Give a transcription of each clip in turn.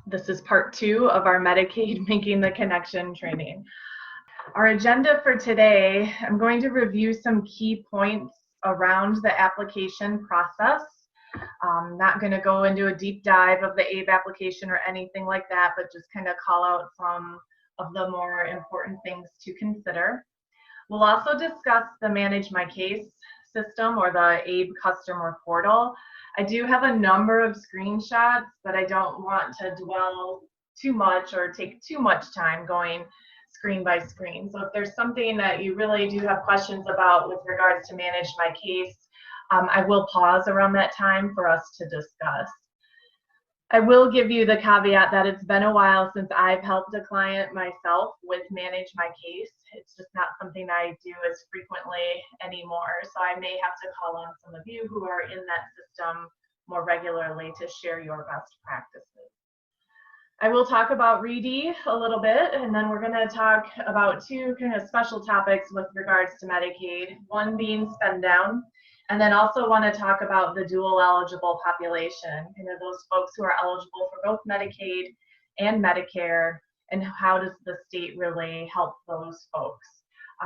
This is part 2 of our Medicaid Making the Connection training. Our agenda for today, I'm going to review some key points around the application process. I'm not going to go into a deep dive of the ABE application or anything like that, but just kind of call out some of the more important things to consider. We'll also discuss the Manage My Case system or the ABE customer portal. I do have a number of screenshots, but I don't want to dwell too much or take too much time going screen by screen. So if there's something that you really do have questions about with regards to Manage My Case, I will pause around that time for us to discuss. I will give you the caveat that it's been a while since I've helped a client myself with Manage My Case. It's just not something I do as frequently anymore. So I may have to call on some of you who are in that system more regularly to share your best practices. I will talk about READY a little bit, and then we're going to talk about two kind of special topics with regards to Medicaid, one being spend down, and then also want to talk about the dual eligible population, those folks who are eligible for both Medicaid and Medicare, and how does the state really help those folks.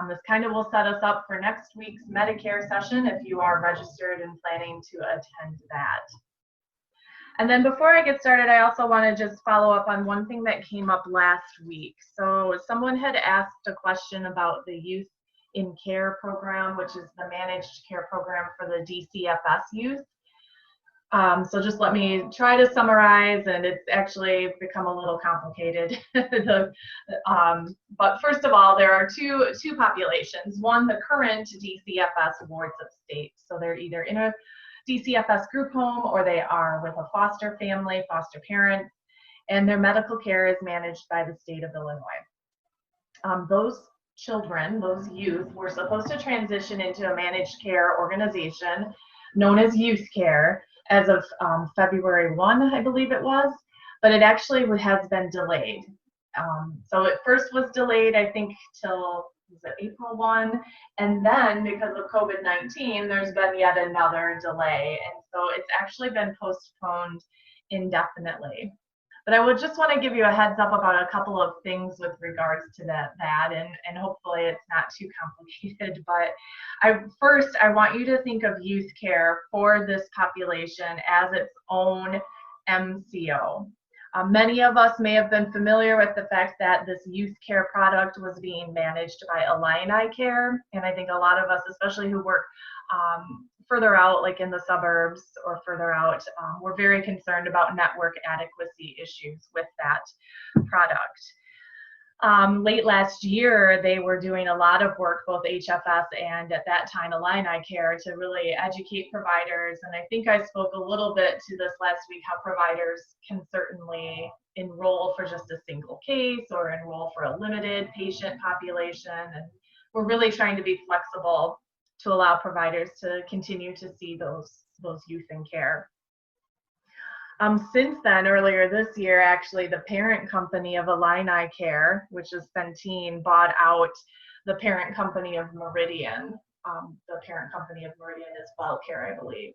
This kind of will set us up for next week's Medicare session if you are registered and planning to attend that. And then before I get started, I also want to just follow up on one thing that came up last week. So someone had asked a question about the Youth in Care program, which is the managed care program for the DCFS youth. So just let me try to summarize, and it's actually become a little complicated. But first of all, there are two populations. One, the current DCFS wards of state. So they're either in a DCFS group home or they are with a foster family, foster parents, and their medical care is managed by the state of Illinois. Those children, those youth, were supposed to transition into a managed care organization known as Youth Care as of February 1, I believe it was, but it actually has been delayed. So it first was delayed, I think, till April 1, and then because of COVID-19, there's been yet another delay, and so it's actually been postponed indefinitely. But I would just want to give you a heads up about a couple of things with regards to that and hopefully it's not too complicated. But first, I want you to think of youth care for this population as its own MCO. Many of us may have been familiar with the fact that this youth care product was being managed by Illini Care, and I think a lot of us, especially who work further out, like in the suburbs or further out, we're very concerned about network adequacy issues with that product. Late last year, they were doing a lot of work, both HFS and at that time Illini Care, to really educate providers. And I think I spoke a little bit to this last week, how providers can certainly enroll for just a single case or enroll for a limited patient population. And we're really trying to be flexible to allow providers to continue to see those youth in care. Since then, earlier this year, actually, the parent company of Illini Care, which is Centene, bought out the parent company of Meridian. The parent company of Meridian is WellCare, I believe.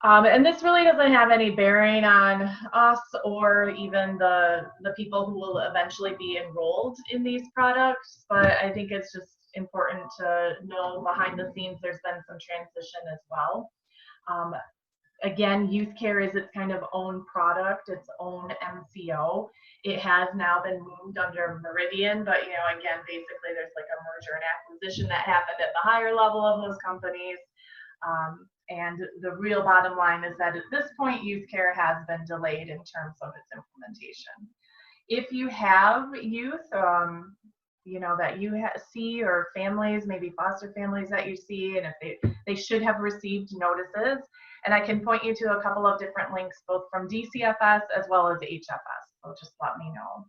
And this really doesn't have any bearing on us or even the people who will eventually be enrolled in these products, but I think it's just important to know behind the scenes there's been some transition as well. Again, Youth Care is its kind of own product, its own MCO. It has now been moved under Meridian, but again, basically there's like a merger and acquisition that happened at the higher level of those companies. And the real bottom line is that at this point, Youth Care has been delayed in terms of its implementation. If you have youth, that you see, or families, maybe foster families that you see, and if they should have received notices. And I can point you to a couple of different links, both from DCFS as well as HFS, so just let me know.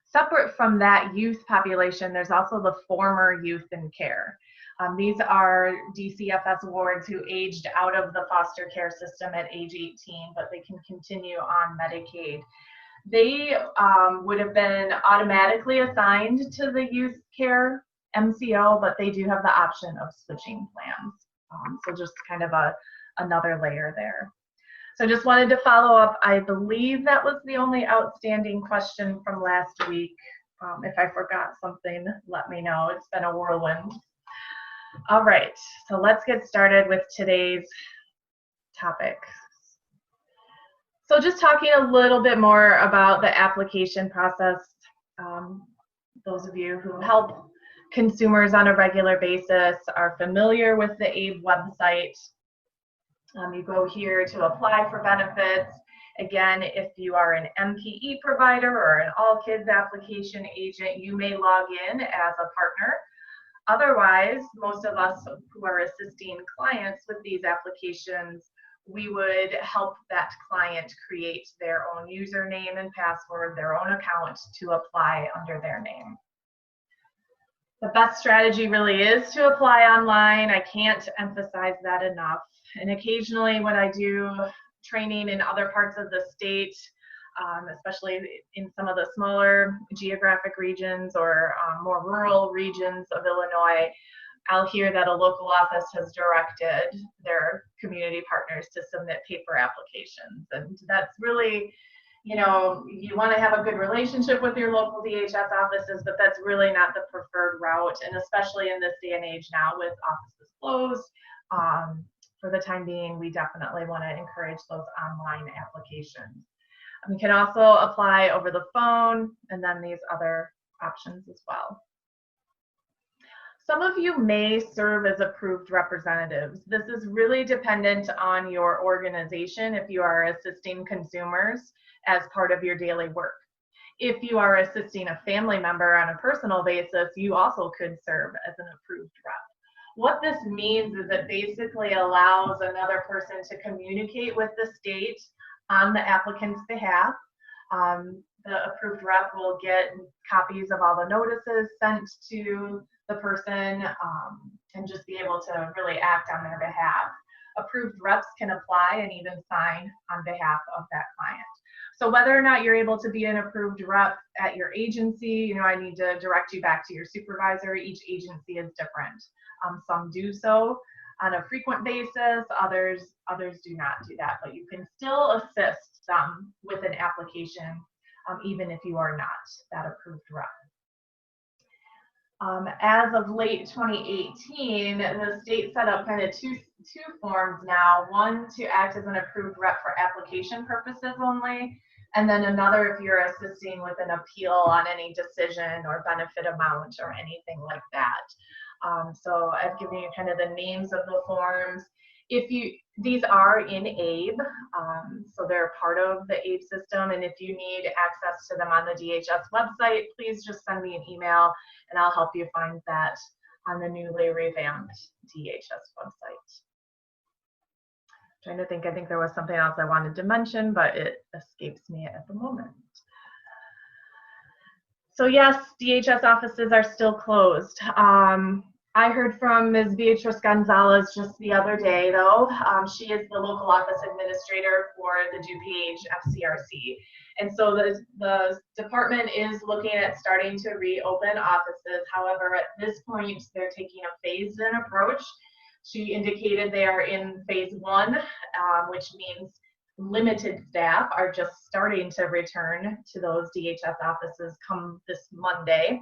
Separate from that youth population, there's also the former youth in care. These are DCFS wards who aged out of the foster care system at age 18, but they can continue on Medicaid. They would have been automatically assigned to the youth care MCO, but they do have the option of switching plans. So just kind of another layer there. So just wanted to follow up. I believe that was the only outstanding question from last week. If I forgot something, let me know. It's been a whirlwind. All right, so let's get started with today's topic. So just talking a little bit more about the application process. Those of you who help consumers on a regular basis are familiar with the ABE website. You go here to apply for benefits. Again, if you are an MPE provider or an All Kids application agent, you may log in as a partner. Otherwise, most of us who are assisting clients with these applications, we would help that client create their own username and password, their own account to apply under their name. The best strategy really is to apply online. I can't emphasize that enough. And occasionally when I do training in other parts of the state, especially in some of the smaller geographic regions or more rural regions of Illinois, I'll hear that a local office has directed their community partners to submit paper applications. And that's really, you know, you want to have a good relationship with your local DHS offices, but that's really not the preferred route. And especially in this day and age now with offices closed, for the time being, we definitely want to encourage those online applications. You can also apply over the phone and then these other options as well. Some of you may serve as approved representatives. This is really dependent on your organization if you are assisting consumers as part of your daily work. If you are assisting a family member on a personal basis, you also could serve as an approved rep. What this means is it basically allows another person to communicate with the state on the applicant's behalf. The approved rep will get copies of all the notices sent to the person and just be able to really act on their behalf. Approved reps can apply and even sign on behalf of that client. So whether or not you're able to be an approved rep at your agency, you know, I need to direct you back to your supervisor. Each agency is different. Some do so on a frequent basis, others do not do that, but you can still assist them with an application even if you are not that approved rep. As of late 2018, the state set up kind of two forms now, one to act as an approved rep for application purposes only, and then another if you're assisting with an appeal on any decision or benefit amount or anything like that. So I've given you kind of the names of the forms. These are in ABE, so they're part of the ABE system, and if you need access to them on the DHS website, please just send me an email and I'll help you find that on the newly revamped DHS website. Trying to think, I think there was something else I wanted to mention, but it escapes me at the moment. So yes, DHS offices are still closed. I heard from Ms. Beatrice Gonzalez just the other day, though. She is the local office administrator for the DuPage FCRC. And so the department is looking at starting to reopen offices. However, at this point, they're taking a phased-in approach. She indicated they are in phase 1, which means limited staff are just starting to return to those DHS offices come this Monday.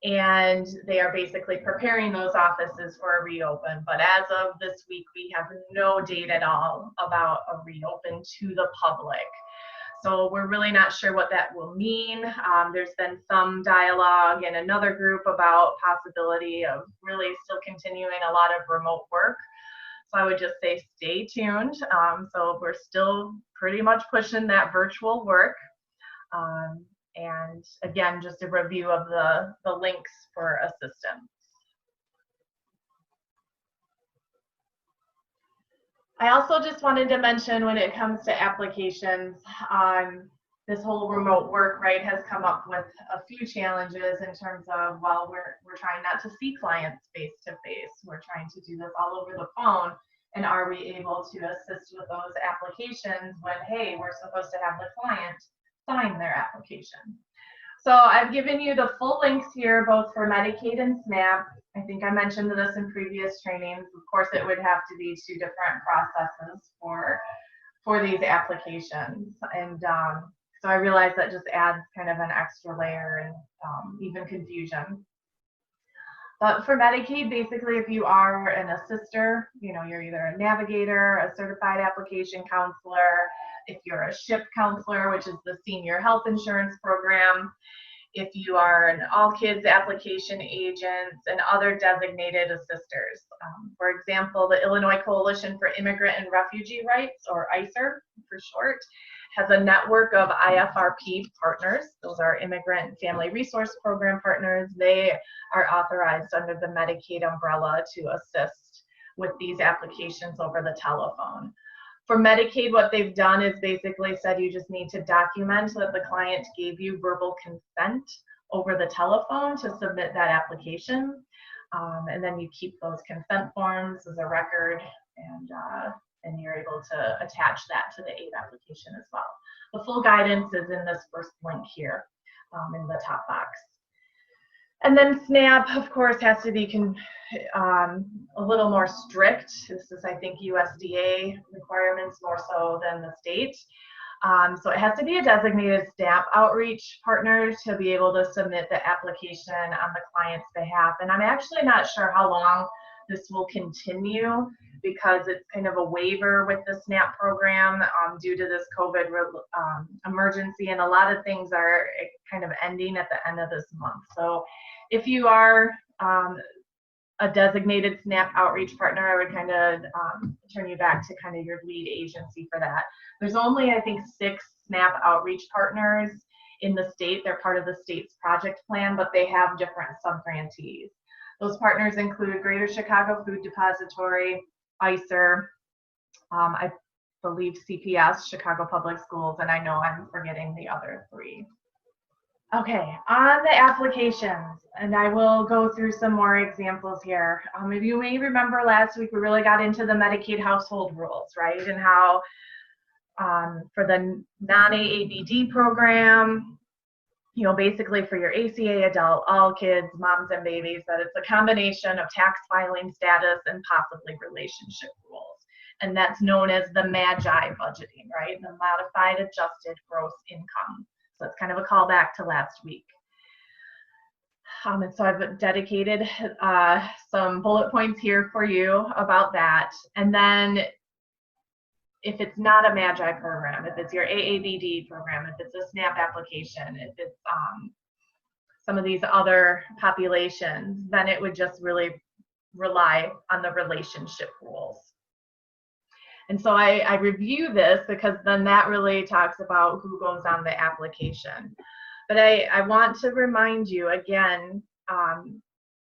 And they are basically preparing those offices for a reopen. But as of this week, we have no date at all about a reopen to the public. So we're really not sure what that will mean. There's been some dialogue in another group about possibility of really still continuing a lot of remote work. So I would just say stay tuned. So we're still pretty much pushing that virtual work. And again, just a review of the links for assistance. I also just wanted to mention when it comes to applications, this whole remote work, right, has come up with a few challenges in terms of, well, we're trying not to see clients face to face. We're trying to do this all over the phone. And are we able to assist with those applications when, hey, we're supposed to have the client sign their application? So I've given you the full links here, both for Medicaid and SNAP. I think I mentioned this in previous trainings. Of course, it would have to be 2 different processes for for these applications. And so I realized that just adds kind of an extra layer and even confusion. But for Medicaid, basically, if you are an assister, you're either a navigator, a certified application counselor, if you're a SHIP counselor, which is the senior health insurance program, if you are an all kids application agent, and other designated assisters. For example, the Illinois Coalition for Immigrant and Refugee Rights, or ICER for short, has a network of IFRP partners. Those are Immigrant and Family Resource Program partners. They are authorized under the Medicaid umbrella to assist with these applications over the telephone. For Medicaid, what they've done is basically said you just need to document that the client gave you verbal consent over the telephone to submit that application. And then you keep those consent forms as a record, and you're able to attach that to the aid application as well. The full guidance is in this first link here in the top box. And then SNAP, of course, has to be a little more strict. This is, I think, USDA requirements more so than the state. So it has to be a designated SNAP outreach partner to be able to submit the application on the client's behalf. And I'm actually not sure how long this will continue, because it's kind of a waiver with the SNAP program due to this COVID emergency, and a lot of things are kind of ending at the end of this month. So if you are a designated SNAP outreach partner, I would kind of turn you back to kind of your lead agency for that. There's only, I think, 6 SNAP outreach partners in the state. They're part of the state's project plan, but they have different sub-grantees. Those partners include Greater Chicago Food Depository, ICER, I believe CPS, Chicago Public Schools, and I know I'm forgetting the other 3. Okay, on the applications, and I will go through some more examples here. If you may remember last week, we really got into the Medicaid household rules, right? And how for the non-AABD program, basically for your ACA adult, all kids, moms and babies, that it's a combination of tax filing status and possibly relationship rules. And that's known as the MAGI budgeting, right? The modified adjusted gross income. So it's kind of a callback to last week. And so I've dedicated some bullet points here for you about that. And then if it's not a MAGI program, if it's your AABD program, if it's a SNAP application, if it's some of these other populations, then it would just really rely on the relationship rules. And so I review this because then that really talks about who goes on the application. But I want to remind you again,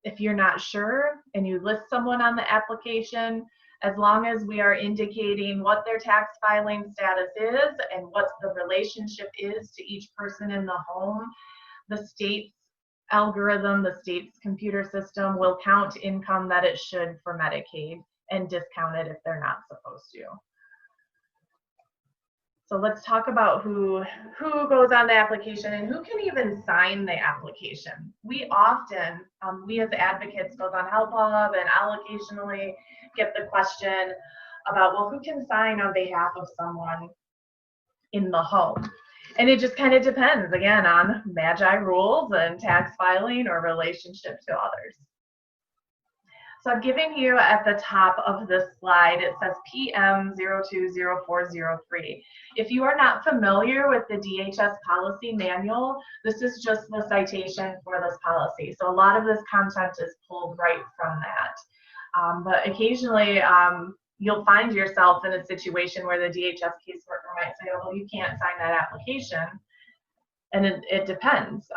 if you're not sure and you list someone on the application, as long as we are indicating what their tax filing status is and what the relationship is to each person in the home, the state's algorithm, the state's computer system will count income that it should for Medicaid and discount it if they're not supposed to. So let's talk about who goes on the application and who can even sign the application. We often, we as advocates, both on Help Hub, and I'll occasionally get the question about, well, who can sign on behalf of someone in the home? And it just kind of depends, again, on MAGI rules and tax filing or relationship to others. So I've given you at the top of this slide, it says PM020403. If you are not familiar with the DHS policy manual, this is just the citation for this policy. So a lot of this content is pulled right from that. But occasionally you'll find yourself in a situation where the DHS caseworker might say, well, you can't sign that application. And it depends.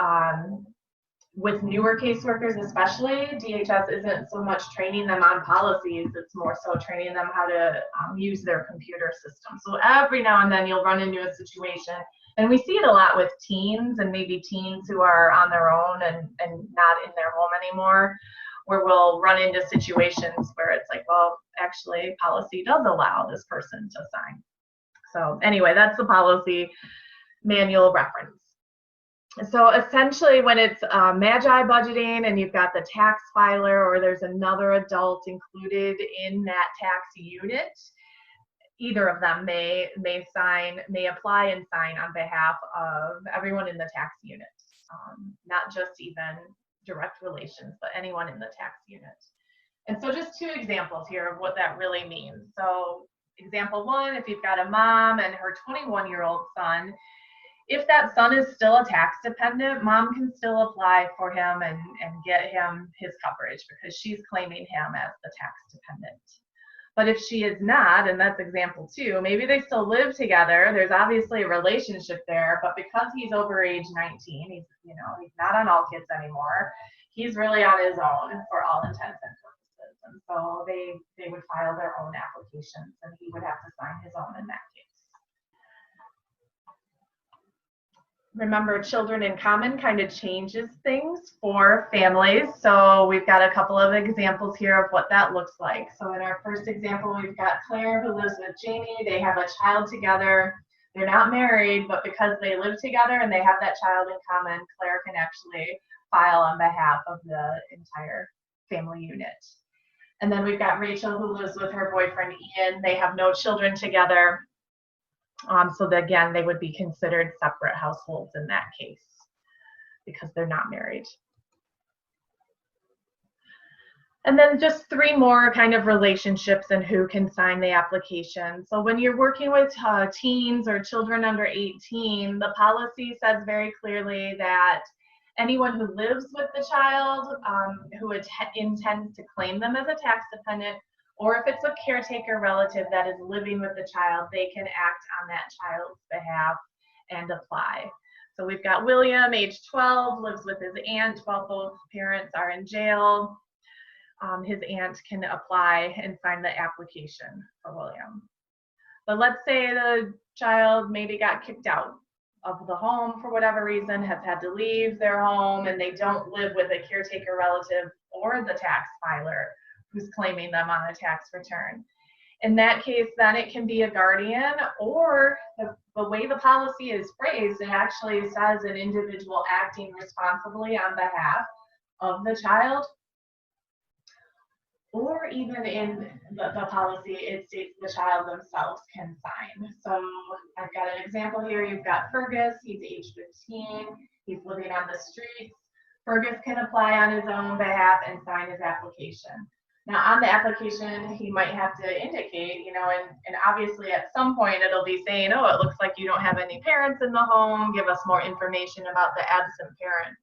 With newer caseworkers especially, DHS isn't so much training them on policies, it's more so training them how to use their computer system. So every now and then you'll run into a situation, and we see it a lot with teens, and maybe teens who are on their own and not in their home anymore, where we'll run into situations where it's like, well, actually policy does allow this person to sign. So anyway, that's the policy manual reference. So essentially when it's MAGI budgeting and you've got the tax filer or there's another adult included in that tax unit, either of them may apply and sign on behalf of everyone in the tax unit, not just even direct relations, but anyone in the tax unit. And so just two examples here of what that really means. So example one, if you've got a mom and her 21-year-old son, if that son is still a tax dependent, mom can still apply for him and get him his coverage because she's claiming him as the tax dependent. But if she is not, and that's example two, maybe they still live together, there's obviously a relationship there, but because he's over age 19, he's not on All Kids anymore, he's really on his own for all intents and purposes. And so they would file their own applications and he would have to sign his own in that case. Remember, children in common kind of changes things for families. So we've got a couple of examples here of what that looks like. So in our first example, we've got Claire who lives with Jamie. They have a child together. They're not married, but because they live together and they have that child in common, Claire can actually file on behalf of the entire family unit. And then we've got Rachel who lives with her boyfriend Ian. They have no children together. So again, they would be considered separate households in that case because they're not married. And then just three more kind of relationships and who can sign the application. So when you're working with teens or children under 18, the policy says very clearly that anyone who lives with the child who intends to claim them as a tax dependent, or if it's a caretaker relative that is living with the child, they can act on that child's behalf and apply. So we've got William, age 12, lives with his aunt while both parents are in jail. His aunt can apply and sign the application for William. But let's say the child maybe got kicked out of the home for whatever reason, has had to leave their home, and they don't live with a caretaker relative or the tax filer who's claiming them on a tax return. In that case, then it can be a guardian, or the way the policy is phrased, it actually says an individual acting responsibly on behalf of the child, or even in the policy, it states the child themselves can sign. So I've got an example here. You've got Fergus, he's age 15, he's living on the streets. Fergus can apply on his own behalf and sign his application. Now on the application, he might have to indicate, and obviously at some point it'll be saying, oh, it looks like you don't have any parents in the home, give us more information about the absent parent.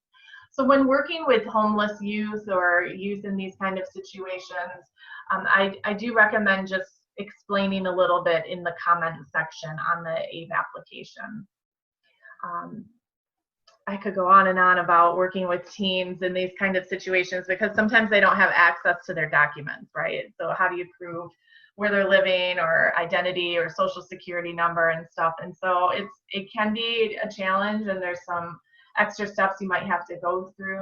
So when working with homeless youth or youth in these kind of situations, I do recommend just explaining a little bit in the comment section on the AID application. I could go on and on about working with teens in these kind of situations because sometimes they don't have access to their documents, right? So how do you prove where they're living or identity or social security number and stuff? And so it can be a challenge, and there's some extra steps you might have to go through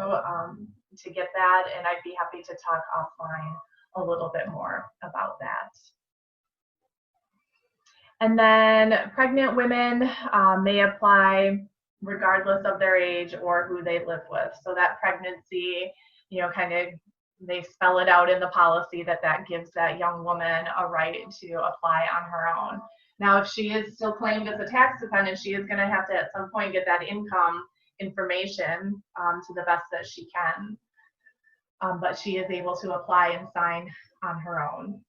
to get that, and I'd be happy to talk offline a little bit more about that. And then pregnant women may apply regardless of their age or who they live with. So that pregnancy, kind of, they spell it out in the policy that gives that young woman a right to apply on her own. Now, if she is still claimed as a tax dependent, she is going to have to at some point get that income information to the best that she can. But she is able to apply and sign on her own.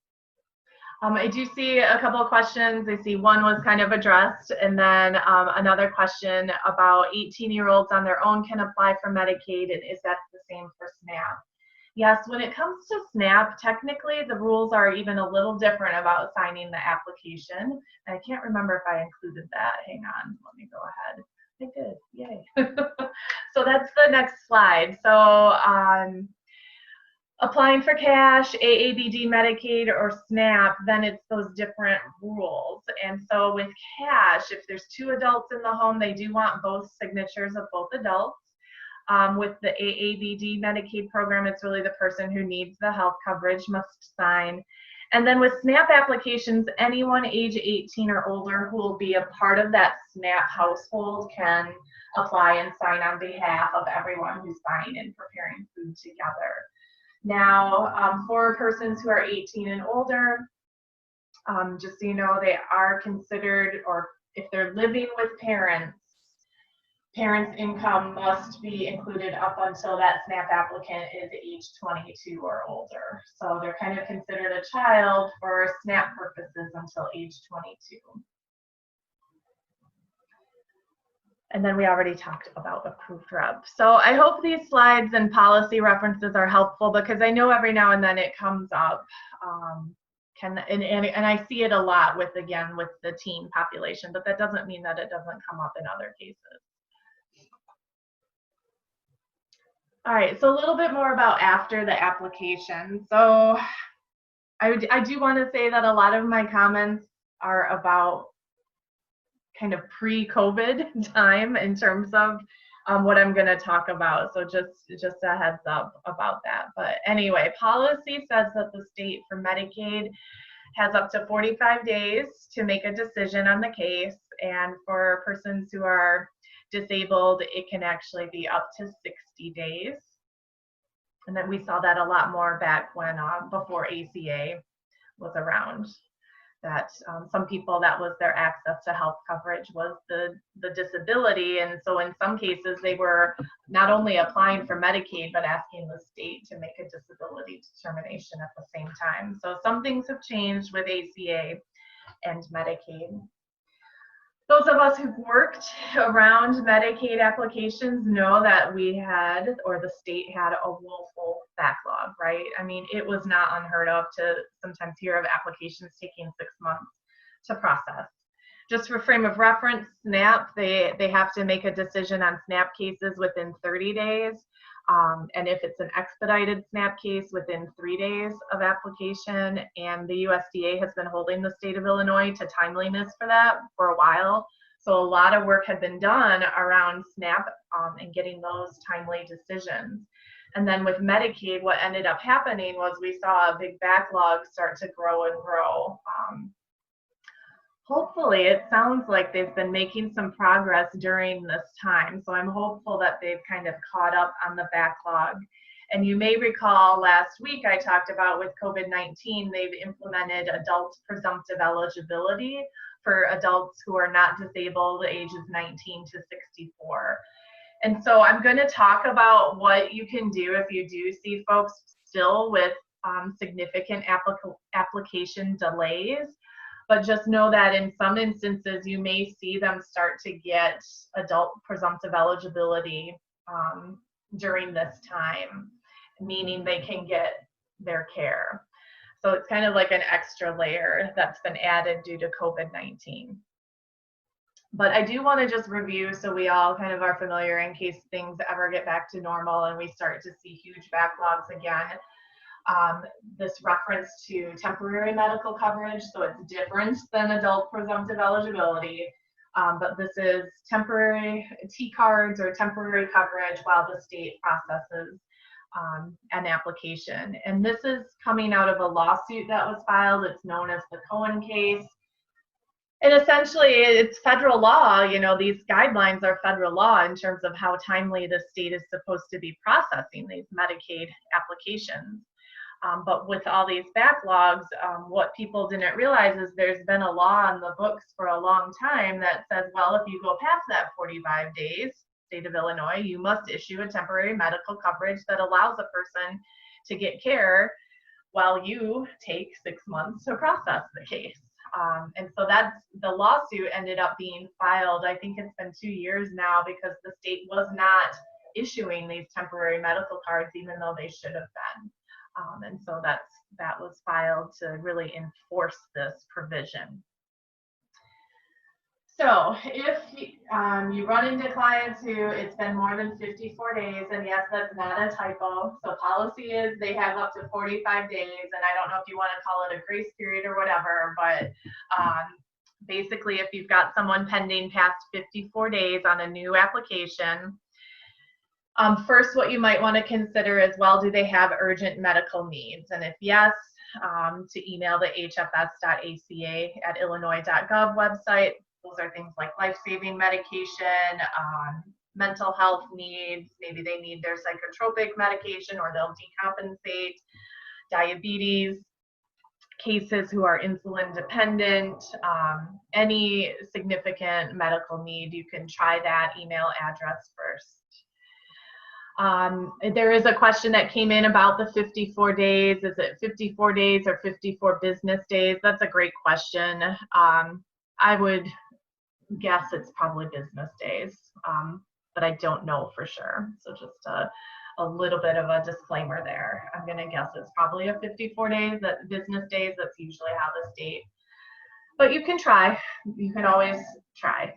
I do see a couple of questions. I see one was kind of addressed, and then another question about 18-year-olds on their own can apply for Medicaid, and is that the same for SNAP? Yes, when it comes to SNAP, technically the rules are even a little different about signing the application. And I can't remember if I included that. Hang on, let me go ahead. I did, yay. So that's the next slide. So applying for cash, AABD, Medicaid, or SNAP, then it's those different rules. And so with cash, if there's 2 adults in the home, they do want both signatures of both adults. With the AABD Medicaid program, it's really the person who needs the health coverage must sign. And then with SNAP applications, anyone age 18 or older who will be a part of that SNAP household can apply and sign on behalf of everyone who's buying and preparing food together. Now, for persons who are 18 and older, Just so you know, they are considered, or if they're living with parents, parents' income must be included up until that SNAP applicant is age 22 or older. So they're kind of considered a child for SNAP purposes until age 22. And then we already talked about approved rep. So I hope these slides and policy references are helpful, because I know every now and then it comes up. And I see it a lot with the teen population, but that doesn't mean that it doesn't come up in other cases. All right, so a little bit more about after the application. So I do want to say that a lot of my comments are about kind of pre-COVID time in terms of what I'm going to talk about. So just a heads up about that. But anyway, policy says that the state for Medicaid has up to 45 days to make a decision on the case. And for persons who are disabled, it can actually be up to 60 days. And then we saw that a lot more back when before ACA was around. That some people, that was their access to health coverage, was the disability. And so in some cases they were not only applying for Medicaid but asking the state to make a disability determination at the same time. So some things have changed with ACA and Medicaid. Those of us who've worked around Medicaid applications know that we had, or the state had, a woeful backlog, right? I mean, it was not unheard of to sometimes hear of applications taking 6 months to process. Just for frame of reference, SNAP, they have to make a decision on SNAP cases within 30 days. And if it's an expedited SNAP case, within 3 days of application. And the USDA has been holding the state of Illinois to timeliness for that for a while. So a lot of work had been done around SNAP and getting those timely decisions. And then with Medicaid, what ended up happening was we saw a big backlog start to grow and grow. Hopefully, it sounds like they've been making some progress during this time. So I'm hopeful that they've kind of caught up on the backlog. And you may recall last week I talked about with COVID-19, they've implemented adult presumptive eligibility for adults who are not disabled, ages 19 to 64. And so I'm going to talk about what you can do if you do see folks still with significant application delays. But just know that in some instances, you may see them start to get adult presumptive eligibility during this time, meaning they can get their care. So it's kind of like an extra layer that's been added due to COVID-19. But I do want to just review so we all kind of are familiar in case things ever get back to normal and we start to see huge backlogs again. This reference to temporary medical coverage, so it's different than adult presumptive eligibility, but this is temporary T-cards or temporary coverage while the state processes an application. And this is coming out of a lawsuit that was filed. It's known as the Cohen case. And essentially, it's federal law. You know, these guidelines are federal law in terms of how timely the state is supposed to be processing these Medicaid applications. But with all these backlogs, what people didn't realize is there's been a law on the books for a long time that says, well, if you go past that 45 days, state of Illinois, you must issue a temporary medical coverage that allows a person to get care while you take 6 months to process the case. And so that's, the lawsuit ended up being filed, I think it's been 2 years now, because the state was not issuing these temporary medical cards, even though they should have been. And so that was filed to really enforce this provision. So if you run into clients who it's been more than 54 days, and yes, that's not a typo. So policy is they have up to 45 days, and I don't know if you want to call it a grace period or whatever, but basically if you've got someone pending past 54 days on a new application, first, what you might want to consider is, well, do they have urgent medical needs? And if yes, to email the hfs.aca@illinois.gov website. Those are things like life-saving medication, mental health needs, maybe they need their psychotropic medication or they'll decompensate, diabetes. cases who are insulin dependent, any significant medical need, you can try that email address first. There is a question that came in about the 54 days. Is it 54 days or 54 business days? That's a great question. I would guess it's probably business days, but I don't know for sure. So just a little bit of a disclaimer there. I'm going to guess it's probably a 54 days, that business days. That's usually how the state. But you can try. You can always try.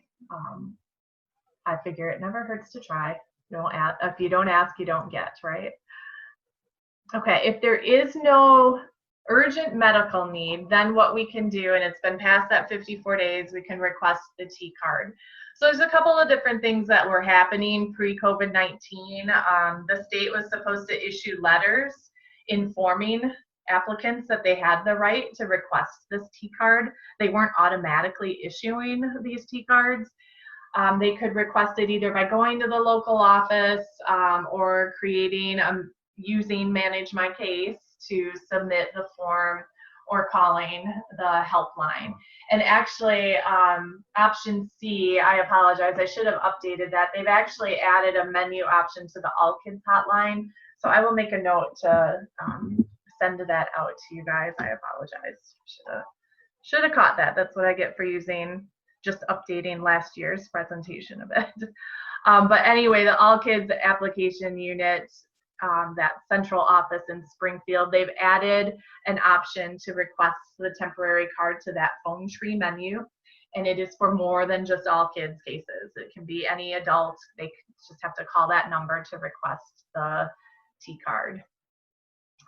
I figure it never hurts to try. Don't ask. If you don't ask, you don't get, right? Okay, if there is no urgent medical need, then what we can do, and it's been past that 54 days, we can request the T card. So there's a couple of different things that were happening pre-COVID-19. The state was supposed to issue letters informing applicants that they had the right to request this T card. They weren't automatically issuing these T cards. They could request it either by going to the local office or creating, using Manage My Case to submit the form, or calling the helpline. And actually, option C, I apologize, I should have updated that. They've actually added a menu option to the All Kids hotline. So I will make a note to send that out to you guys. I apologize. Should have caught that. That's what I get for using, just updating last year's presentation a bit. But anyway, the All Kids application unit, that central office in Springfield, they've added an option to request the temporary card to that phone tree menu. And it is for more than just All Kids cases. It can be any adult. They just have to call that number to request the T card.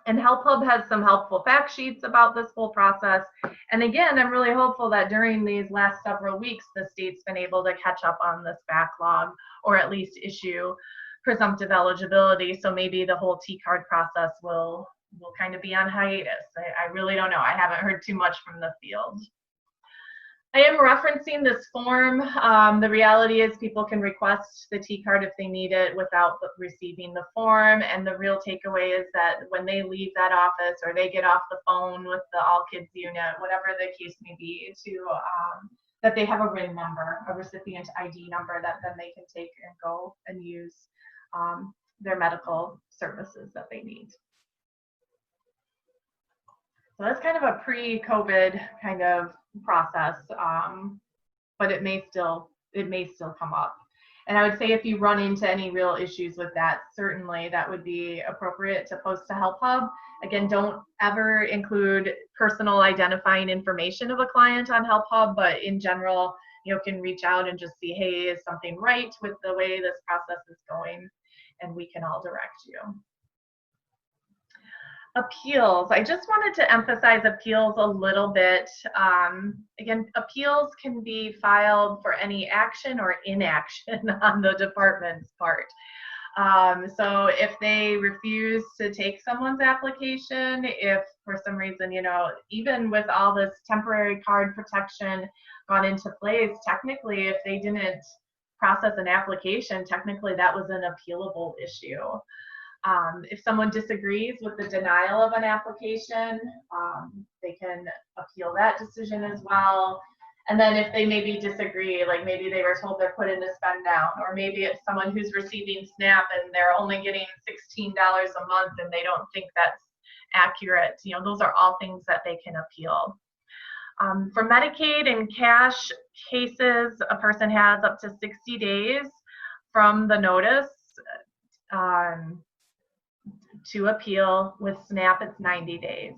And Help Hub has some helpful fact sheets about this whole process. And again, I'm really hopeful that during these last several weeks, the state's been able to catch up on this backlog, or at least issue presumptive eligibility. So maybe the whole T card process will kind of be on hiatus. I really don't know. I haven't heard too much from the field. I am referencing this form. The reality is people can request the T card if they need it without receiving the form. And the real takeaway is that when they leave that office, or they get off the phone with the All Kids unit, whatever the case may be, that they have a RIN number, a recipient ID number, that then they can take and go and use their medical services that they need. So that's kind of a pre-COVID kind of process, but it may still come up. And I would say if you run into any real issues with that, certainly that would be appropriate to post to Help Hub. Again, don't ever include personal identifying information of a client on Help Hub, but in general, you can reach out and just see, hey, is something right with the way this process is going? And we can all direct you. Appeals. I just wanted to emphasize appeals a little bit. Again, appeals can be filed for any action or inaction on the department's part. So if they refuse to take someone's application, if for some reason, even with all this temporary card protection gone into place, technically, if they didn't process an application, technically that was an appealable issue. If someone disagrees with the denial of an application, they can appeal that decision as well. And then if they maybe disagree, like maybe they were told they're put in a spend down, or maybe it's someone who's receiving SNAP and they're only getting $16 a month and they don't think that's accurate, those are all things that they can appeal. For Medicaid and cash cases, a person has up to 60 days from the notice to appeal. With SNAP, it's 90 days.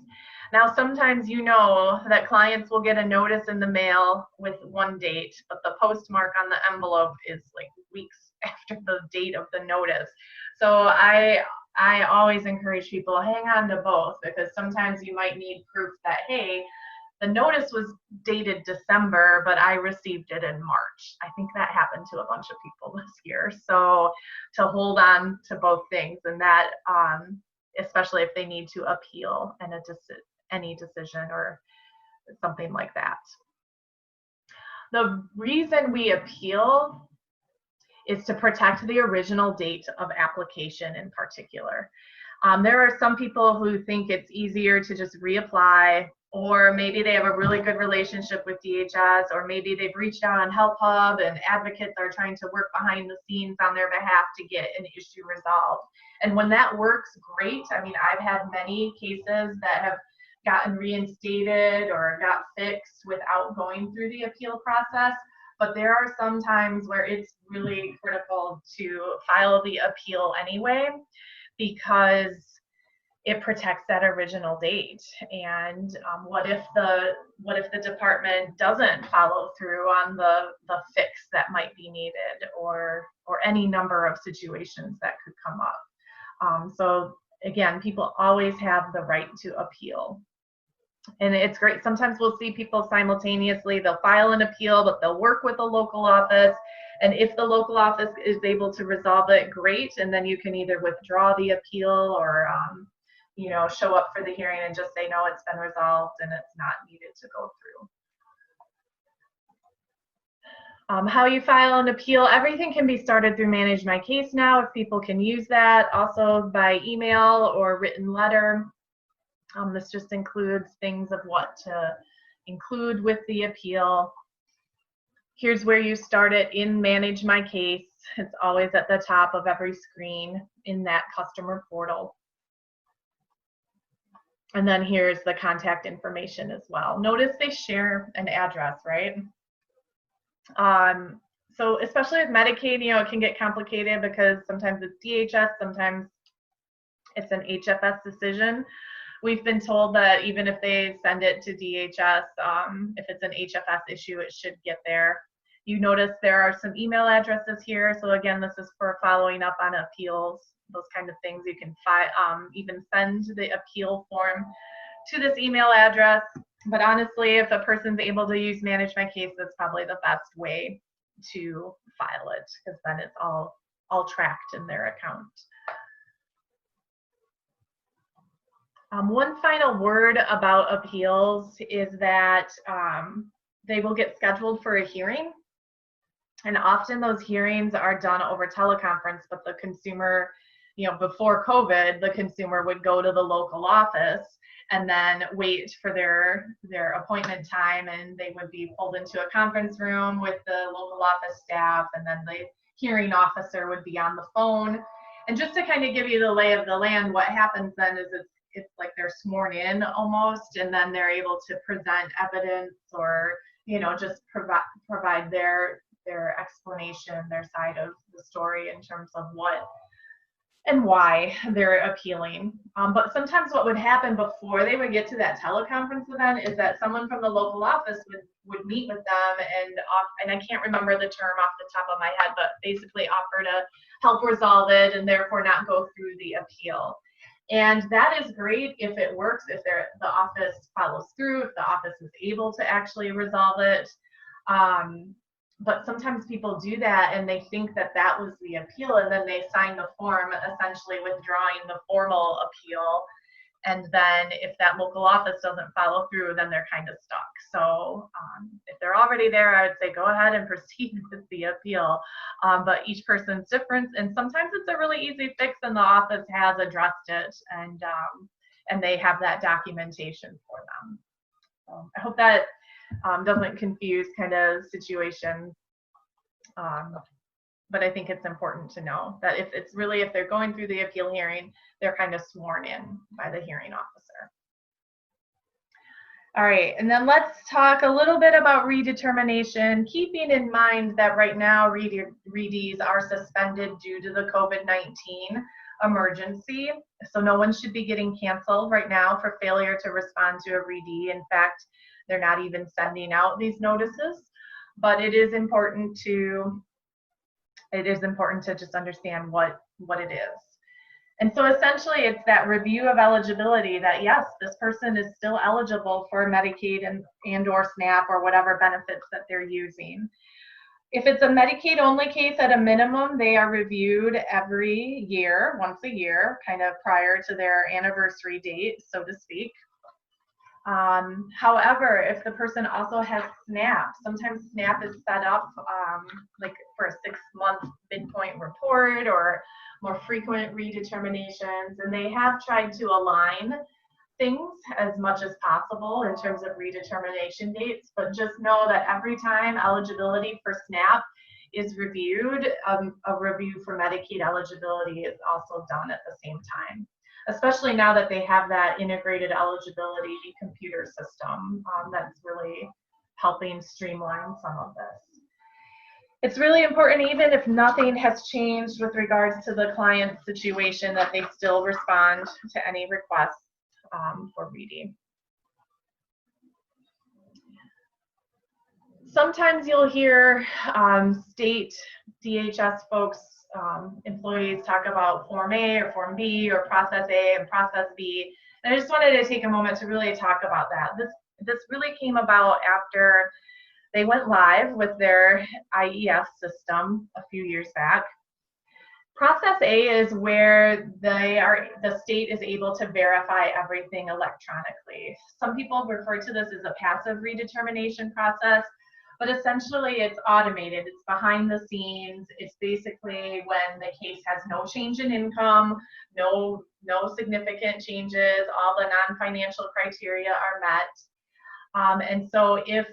Now, sometimes that clients will get a notice in the mail with one date, but the postmark on the envelope is like weeks after the date of the notice. So I always encourage people, hang on to both, because sometimes you might need proof that, hey, the notice was dated December, but I received it in March. I think that happened to a bunch of people this year. So to hold on to both things, and that, especially if they need to appeal any decision or something like that. The reason we appeal is to protect the original date of application in particular. There are some people who think it's easier to just reapply, or maybe they have a really good relationship with DHS, or maybe they've reached out on Help Hub and advocates are trying to work behind the scenes on their behalf to get an issue resolved. And when that works, great. I mean, I've had many cases that have gotten reinstated or got fixed without going through the appeal process. But there are some times where it's really critical to file the appeal anyway, because it protects that original date. And what if the department doesn't follow through on the fix that might be needed, or any number of situations that could come up. So again, people always have the right to appeal. And it's great. Sometimes we'll see people simultaneously, they'll file an appeal, but they'll work with the local office. And if the local office is able to resolve it, great. And then you can either withdraw the appeal or show up for the hearing and just say, no, it's been resolved and it's not needed to go through. How you file an appeal, everything can be started through Manage My Case now, if people can use that, also by email or written letter. This just includes things of what to include with the appeal. Here's where you start it in Manage My Case. It's always at the top of every screen in that customer portal. And then here's the contact information as well. Notice they share an address, right? So especially with Medicaid, it can get complicated because sometimes it's DHS, sometimes it's an HFS decision. We've been told that even if they send it to DHS, if it's an HFS issue, it should get there. You notice there are some email addresses here. So again, this is for following up on appeals, those kind of things. You can even send the appeal form to this email address. But honestly, if a person's able to use Manage My Case, that's probably the best way to file it, because then it's all tracked in their account. One final word about appeals is that they will get scheduled for a hearing. And often those hearings are done over teleconference, but the consumer, before COVID, the consumer would go to the local office and then wait for their appointment time, and they would be pulled into a conference room with the local office staff, and then the hearing officer would be on the phone. And just to kind of give you the lay of the land, what happens then is it's like they're sworn in almost, and then they're able to present evidence or just provide their explanation, their side of the story in terms of what and why they're appealing. But sometimes what would happen before they would get to that teleconference event is that someone from the local office would meet with them and I can't remember the term off the top of my head, but basically offer to help resolve it and therefore not go through the appeal. And that is great if it works, if the office follows through, if the office is able to actually resolve it. But sometimes people do that and they think that that was the appeal, and then they sign the form essentially withdrawing the formal appeal. And then if that local office doesn't follow through, then they're kind of stuck. So if they're already there, I would say go ahead and proceed with the appeal. But each person's different, and sometimes it's a really easy fix and the office has addressed it, and they have that documentation for them. So I hope that doesn't confuse kind of situations. But I think it's important to know that if they're going through the appeal hearing, they're kind of sworn in by the hearing officer. All right, and then let's talk a little bit about redetermination, keeping in mind that right now redees are suspended due to the COVID-19 emergency. So no one should be getting canceled right now for failure to respond to a redee. In fact, they're not even sending out these notices, but it is important to just understand what it is. And so essentially it's that review of eligibility that yes, this person is still eligible for Medicaid and or SNAP or whatever benefits that they're using. If it's a Medicaid only case, at a minimum, they are reviewed every year, once a year, kind of prior to their anniversary date, so to speak. However, if the person also has SNAP, sometimes SNAP is set up like for a 6-month midpoint report or more frequent redeterminations, and they have tried to align things as much as possible in terms of redetermination dates, but just know that every time eligibility for SNAP is reviewed, a review for Medicaid eligibility is also done at the same time, especially now that they have that integrated eligibility computer system. That's really helping streamline some of this. It's really important, even if nothing has changed with regards to the client's situation, that they still respond to any requests for READI. Sometimes you'll hear state DHS folks, employees talk about Form A or Form B or Process A and Process B. And I just wanted to take a moment to really talk about that. This really came about after they went live with their IES system a few years back. Process A is where the state is able to verify everything electronically. Some people refer to this as a passive redetermination process, but essentially it's automated. It's behind the scenes. It's basically when the case has no change in income, no significant changes, all the non-financial criteria are met. And so if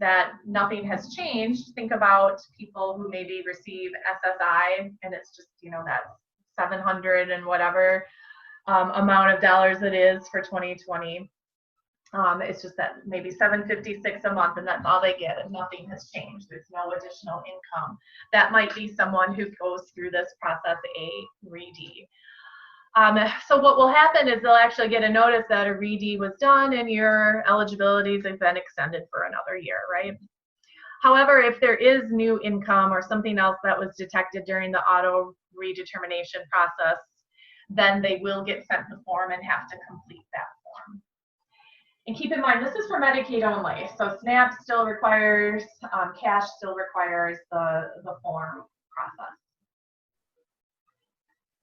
that nothing has changed, think about people who maybe receive SSI, and it's just, that 700 and whatever amount of dollars it is for 2020. It's just that maybe $756 a month, and that's all they get, and nothing has changed. There's no additional income. That might be someone who goes through this Process A READI. So what will happen is they'll actually get a notice that a READI was done and your eligibilities have been extended for another year, right? However, if there is new income or something else that was detected during the auto redetermination process, then they will get sent the form and have to complete that form. And keep in mind, this is for Medicaid only. So SNAP still requires, cash still requires the form process.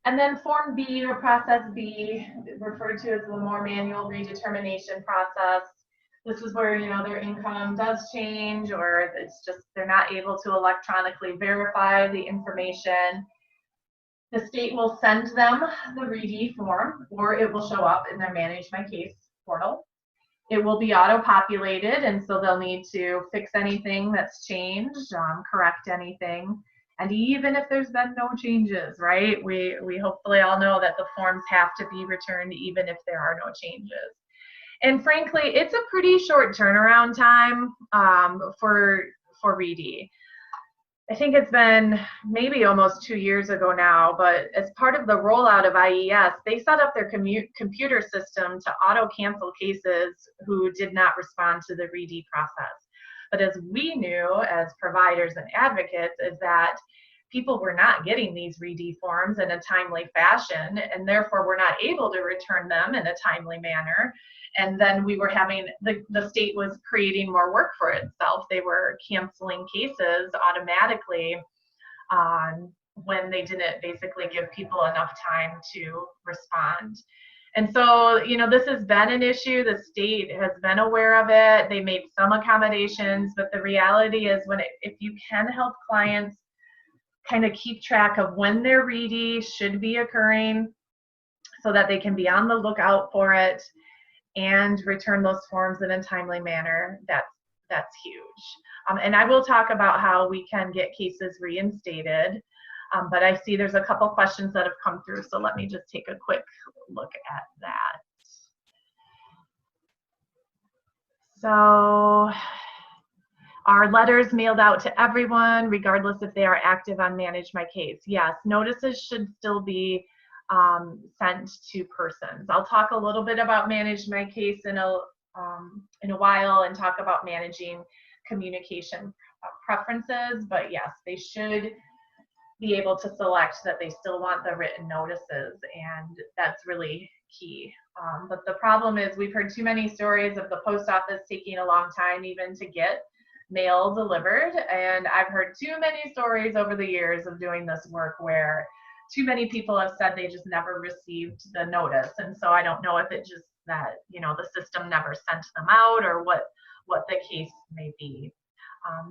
And then Form B or Process B, referred to as the more manual redetermination process. This is where, their income does change, or it's just they're not able to electronically verify the information. The state will send them the READI form, or it will show up in their Manage My Case portal. It will be auto-populated, and so they'll need to fix anything that's changed, correct anything. And even if there's been no changes, right? We hopefully all know that the forms have to be returned even if there are no changes. And frankly, it's a pretty short turnaround time for READI. I think it's been maybe almost 2 years ago now, but as part of the rollout of IES, they set up their computer system to auto-cancel cases who did not respond to the READI process. But as we knew as providers and advocates, is that people were not getting these READI forms in a timely fashion, and therefore were not able to return them in a timely manner. And then we were having, the state was creating more work for itself. They were canceling cases automatically when they didn't basically give people enough time to respond. And so, this has been an issue. The state has been aware of it. They made some accommodations, but the reality is if you can help clients kind of keep track of when their READI should be occurring so that they can be on the lookout for it and return those forms in a timely manner, that's huge. And I will talk about how we can get cases reinstated. But I see there's a couple questions that have come through, so let me just take a quick look at that. So, are letters mailed out to everyone, regardless if they are active on Manage My Case? Yes, notices should still be sent to persons. I'll talk a little bit about Manage My Case in a while and talk about managing communication preferences, but yes, they should be able to select that they still want the written notices, and that's really key. But the problem is we've heard too many stories of the post office taking a long time even to get mail delivered, and I've heard too many stories over the years of doing this work where too many people have said they just never received the notice. And so I don't know if it just that, the system never sent them out, or what the case may be.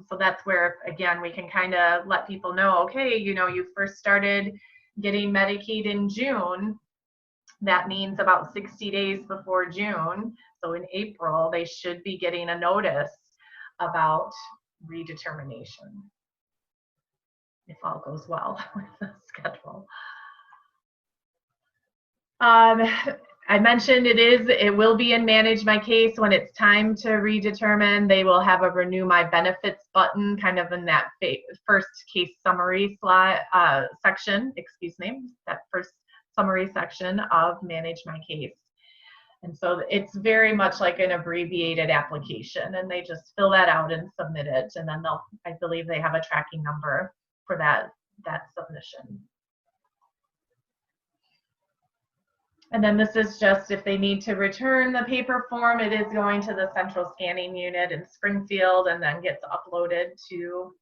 So that's where, again, we can kind of let people know, okay, you first started getting Medicaid in June. That means about 60 days before June, so in April, they should be getting a notice about redetermination, if all goes well with the schedule. I mentioned it will be in Manage My Case. When it's time to redetermine, they will have a Renew My Benefits button kind of in that first case summary section, that first summary section of Manage My Case. And so it's very much like an abbreviated application, and they just fill that out and submit it, and then I believe they have a tracking number for that submission. And then this is just if they need to return the paper form, it is going to the central scanning unit in Springfield and then gets uploaded to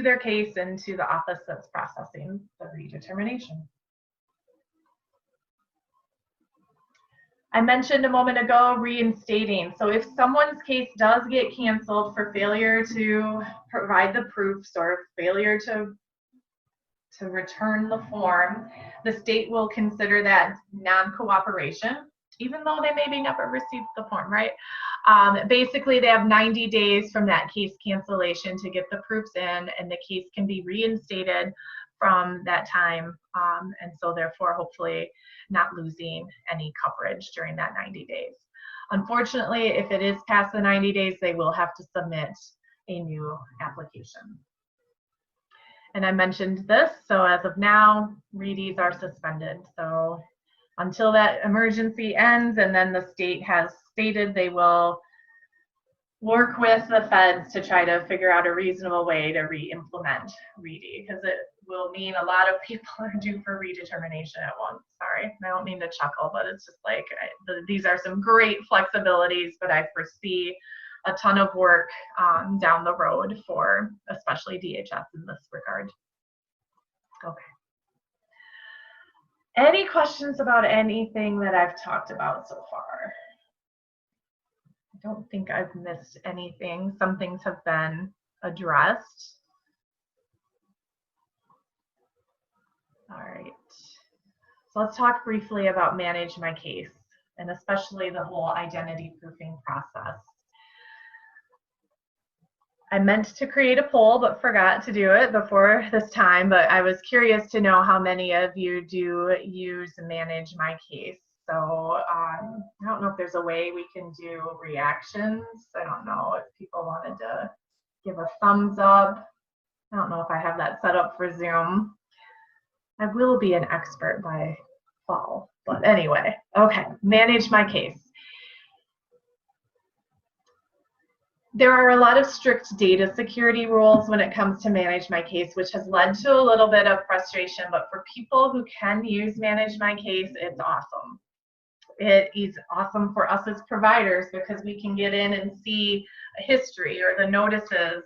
their case and to the office that's processing the redetermination. I mentioned a moment ago reinstating. So if someone's case does get canceled for failure to provide the proofs or failure to return the form, the state will consider that non-cooperation, even though they maybe never received the form, right? Basically, they have 90 days from that case cancellation to get the proofs in, and the case can be reinstated from that time, and so therefore hopefully not losing any coverage during that 90 days. Unfortunately, if it is past the 90 days, they will have to submit a new application. And I mentioned this, so as of now, READIes are suspended. So until that emergency ends, and then the state has stated they will work with the feds to try to figure out a reasonable way to re-implement READI, because it will mean a lot of people are due for redetermination at once. Sorry, I don't mean to chuckle, but it's just like these are some great flexibilities, but I foresee a ton of work down the road for especially DHS in this regard. Okay. Any questions about anything that I've talked about so far? I don't think I've missed anything. Some things have been addressed. All right. So let's talk briefly about Manage My Case, and especially the whole identity proofing process. I meant to create a poll, but forgot to do it before this time, but I was curious to know how many of you do use Manage My Case. So I don't know if there's a way we can do reactions. I don't know if people wanted to give a thumbs up. I don't know if I have that set up for Zoom. I will be an expert by fall, but anyway, okay, Manage My Case. There are a lot of strict data security rules when it comes to Manage My Case, which has led to a little bit of frustration, but for people who can use Manage My Case, it's awesome. It is awesome for us as providers because we can get in and see a history or the notices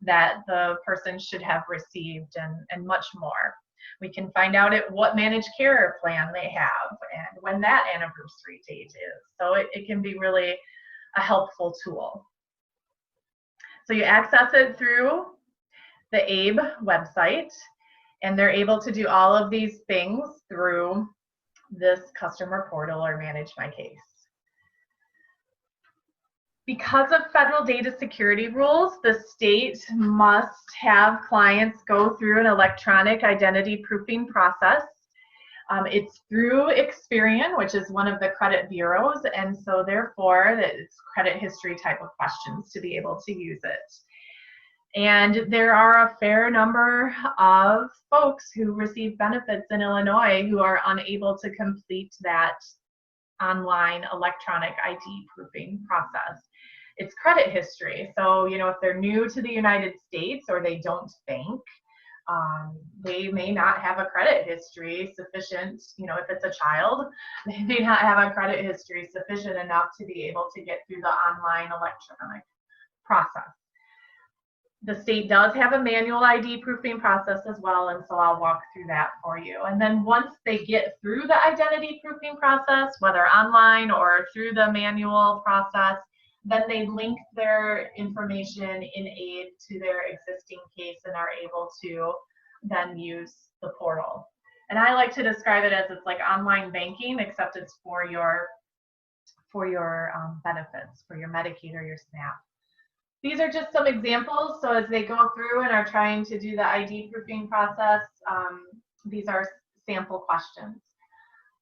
that the person should have received and much more. We can find out what managed care plan they have and when that anniversary date is. So it can be really a helpful tool. So you access it through the ABE website, and they're able to do all of these things through this customer portal or Manage My Case. Because of federal data security rules, the state must have clients go through an electronic identity proofing process. It's through Experian, which is one of the credit bureaus, and so therefore it's credit history type of questions to be able to use it. And there are a fair number of folks who receive benefits in Illinois who are unable to complete that online electronic ID proofing process. It's credit history, so if they're new to the United States or they don't bank, they may not have a credit history sufficient, if it's a child, they may not have a credit history sufficient enough to be able to get through the online electronic process. The state does have a manual ID proofing process as well, and so I'll walk through that for you. And then once they get through the identity proofing process, whether online or through the manual process, then they link their information in AID to their existing case and are able to then use the portal. And I like to describe it as it's like online banking, except it's for your benefits, for your Medicaid or your SNAP. These are just some examples. So as they go through and are trying to do the ID proofing process, these are sample questions.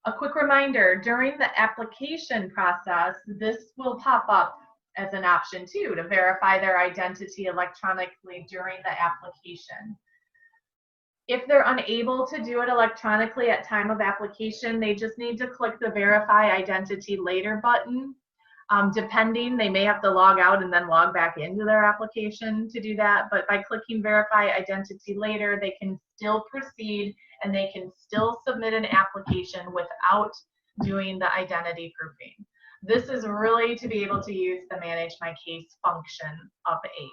A quick reminder, during the application process, this will pop up as an option too, to verify their identity electronically during the application. If they're unable to do it electronically at time of application, they just need to click the Verify Identity Later button. Depending, they may have to log out and then log back into their application to do that, but by clicking Verify Identity Later, they can still proceed and they can still submit an application without doing the identity proofing. This is really to be able to use the Manage My Case function of ABE.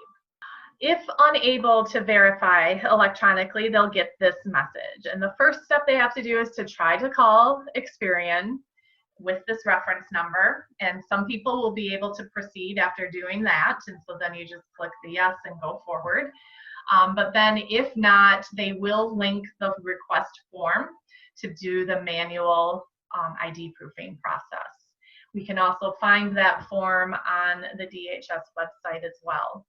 If unable to verify electronically, they'll get this message. And the first step they have to do is to try to call Experian with this reference number. And some people will be able to proceed after doing that. And so then you just click the yes and go forward. But then if not, they will link the request form to do the manual ID proofing process. We can also find that form on the DHS website as well.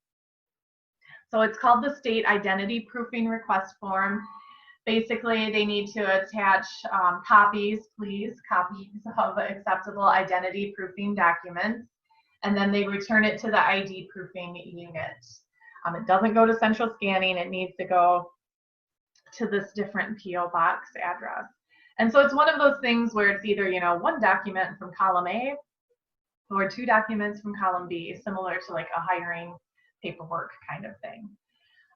So it's called the State Identity Proofing Request Form. Basically, they need to attach copies of acceptable identity proofing documents, and then they return it to the ID proofing unit. It doesn't go to central scanning, it needs to go to this different PO box address. And so it's one of those things where it's either, you know, one document from column A or two documents from column B, similar to like a hiring paperwork kind of thing.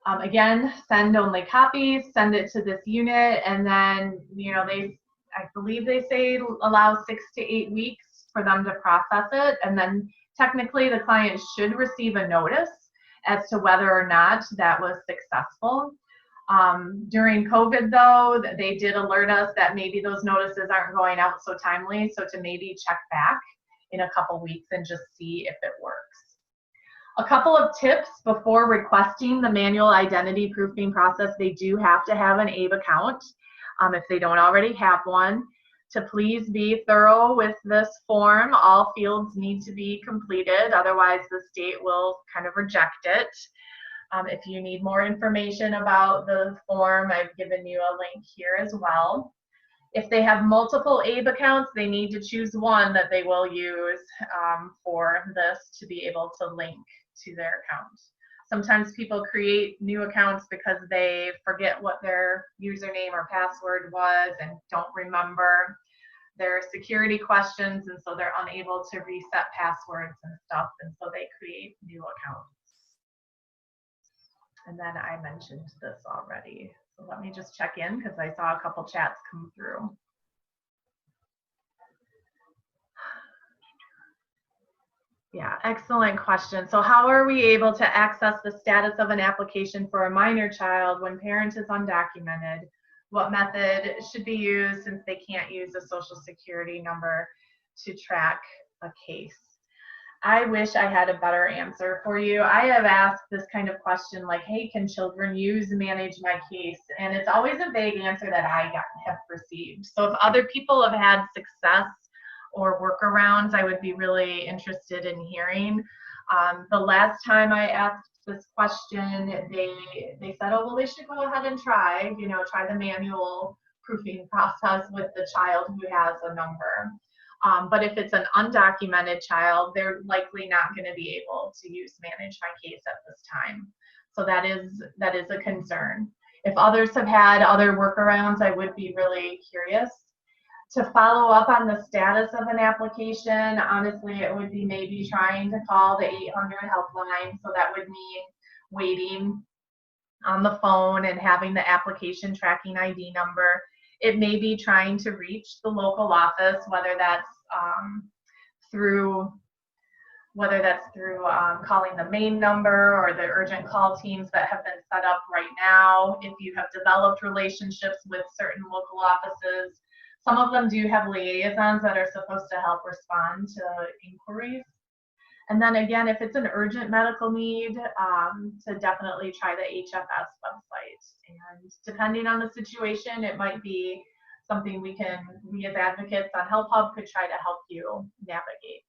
Again, send only copies, send it to this unit, and then, you know, I believe they say allow 6 to 8 weeks for them to process it, and then technically the client should receive a notice as to whether or not that was successful. During COVID though, they did alert us that maybe those notices aren't going out so timely, so to maybe check back in a couple weeks and just see if it works. A couple of tips before requesting the manual identity proofing process: they do have to have an ABE account if they don't already have one. To please be thorough with this form, all fields need to be completed, otherwise the state will kind of reject it. If you need more information about the form, I've given you a link here as well. If they have multiple ABE accounts, they need to choose one that they will use for this to be able to link to their account. Sometimes people create new accounts because they forget what their username or password was and don't remember their security questions, and so they're unable to reset passwords and stuff, and so they create new accounts. And then I mentioned this already, so let me just check in because I saw a couple chats come through. Yeah, excellent question. So how are we able to access the status of an application for a minor child when parent is undocumented? What method should be used since they can't use a social security number to track a case? I wish I had a better answer for you. I have asked this kind of question like, hey, can children use Manage My Case? And it's always a vague answer that I have received. So if other people have had success or workarounds, I would be really interested in hearing. The last time I asked this question, they said, oh, well, they should go ahead and try the manual proofing process with the child who has a number. But if it's an undocumented child, they're likely not going to be able to use Manage My Case at this time. So that is a concern. If others have had other workarounds, I would be really curious. To follow up on the status of an application, honestly, it would be maybe trying to call the 800 helpline. So that would mean waiting on the phone and having the application tracking ID number. It may be trying to reach the local office, whether that's through calling the main number or the urgent call teams that have been set up right now. If you have developed relationships with certain local offices, some of them do have liaisons that are supposed to help respond to inquiries. And then again, if it's an urgent medical need, to definitely try the HFS website. And depending on the situation, it might be something we as advocates on Health Hub could try to help you navigate.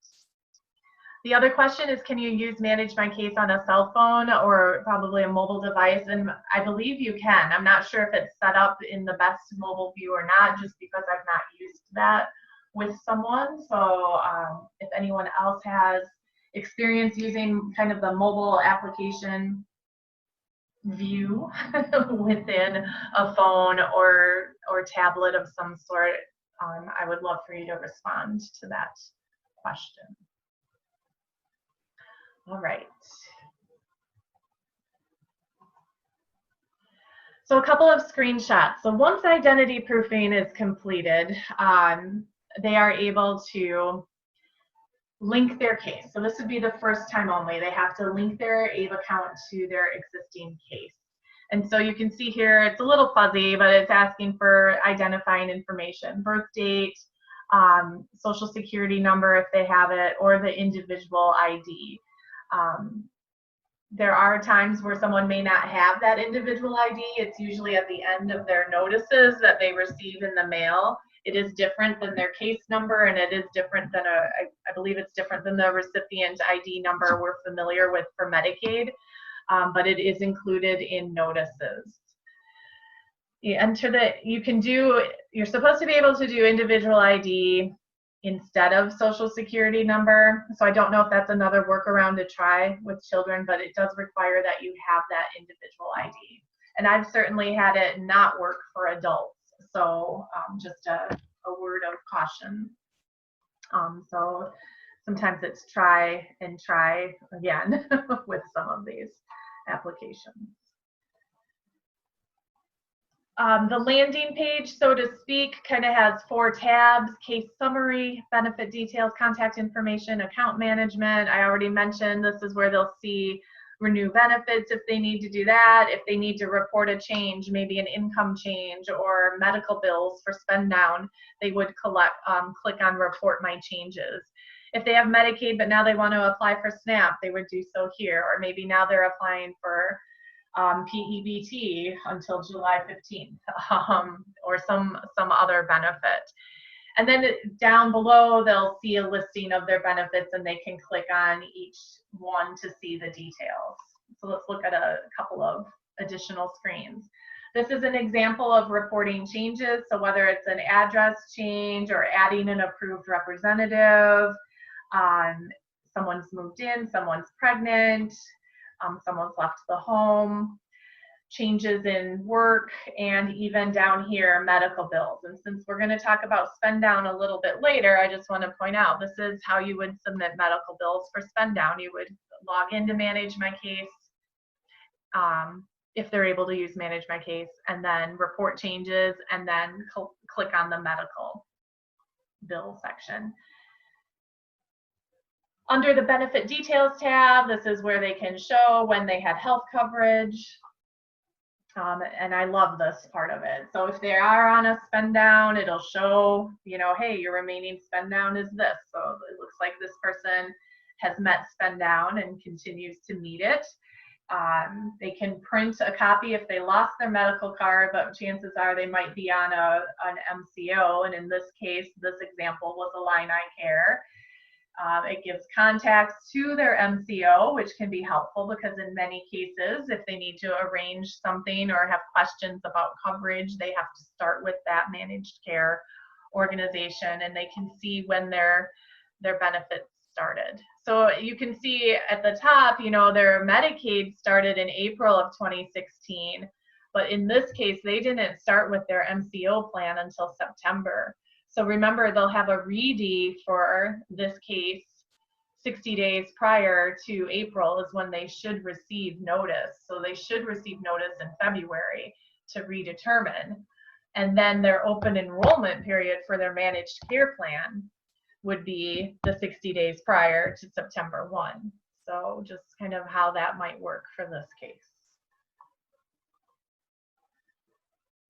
The other question is, can you use Manage My Case on a cell phone or probably a mobile device? And I believe you can. I'm not sure if it's set up in the best mobile view or not, just because I've not used that with someone. So if anyone else has experience using kind of the mobile application view within a phone or tablet of some sort, I would love for you to respond to that question. All right. So a couple of screenshots. So once identity proofing is completed, they are able to link their case. So this would be the first time only. They have to link their AVE account to their existing case. And so you can see here, it's a little fuzzy, but it's asking for identifying information, birth date, social security number if they have it, or the individual ID. There are times where someone may not have that individual ID. It's usually at the end of their notices that they receive in the mail. It is different than their case number, and it is different than I believe it's different than the recipient ID number we're familiar with for Medicaid, but it is included in notices. You're supposed to be able to do individual ID instead of social security number. So I don't know if that's another workaround to try with children, but it does require that you have that individual ID. And I've certainly had it not work for adults. So just a word of caution. So sometimes it's try and try again with some of these applications. The landing page, so to speak, kind of has 4 tabs: case summary, benefit details, contact information, account management. I already mentioned this is where they'll see renew benefits if they need to do that, if they need to report a change, maybe an income change or medical bills for spend down, they would click on report my changes. If they have Medicaid but now they want to apply for SNAP, they would do so here, or maybe now they're applying for PEBT until July 15th, or some other benefit. And then down below, they'll see a listing of their benefits, and they can click on each one to see the details. So let's look at a couple of additional screens. This is an example of reporting changes. So whether it's an address change or adding an approved representative, someone's moved in, someone's pregnant, someone's left the home, changes in work, and even down here, medical bills. And since we're going to talk about spend down a little bit later, I just want to point out this is how you would submit medical bills for spend down. You would log in to Manage My Case, if they're able to use Manage My Case, and then report changes, and then click on the medical bill section. Under the benefit details tab, this is where they can show when they had health coverage. And I love this part of it. So if they are on a spend down, it'll show, hey, your remaining spend down is this. So it looks like this person has met spend down and continues to meet it. They can print a copy if they lost their medical card, but chances are they might be on an MCO. And in this case, this example was Illini Care. It gives contacts to their MCO, which can be helpful because in many cases, if they need to arrange something or have questions about coverage, they have to start with that managed care organization, and they can see when their benefits started. So you can see at the top, their Medicaid started in April of 2016, but in this case, they didn't start with their MCO plan until September. So remember, they'll have a RED for this case 60 days prior to April is when they should receive notice. So they should receive notice in February to redetermine. And then their open enrollment period for their managed care plan would be the 60 days prior to September 1. So just kind of how that might work for this case.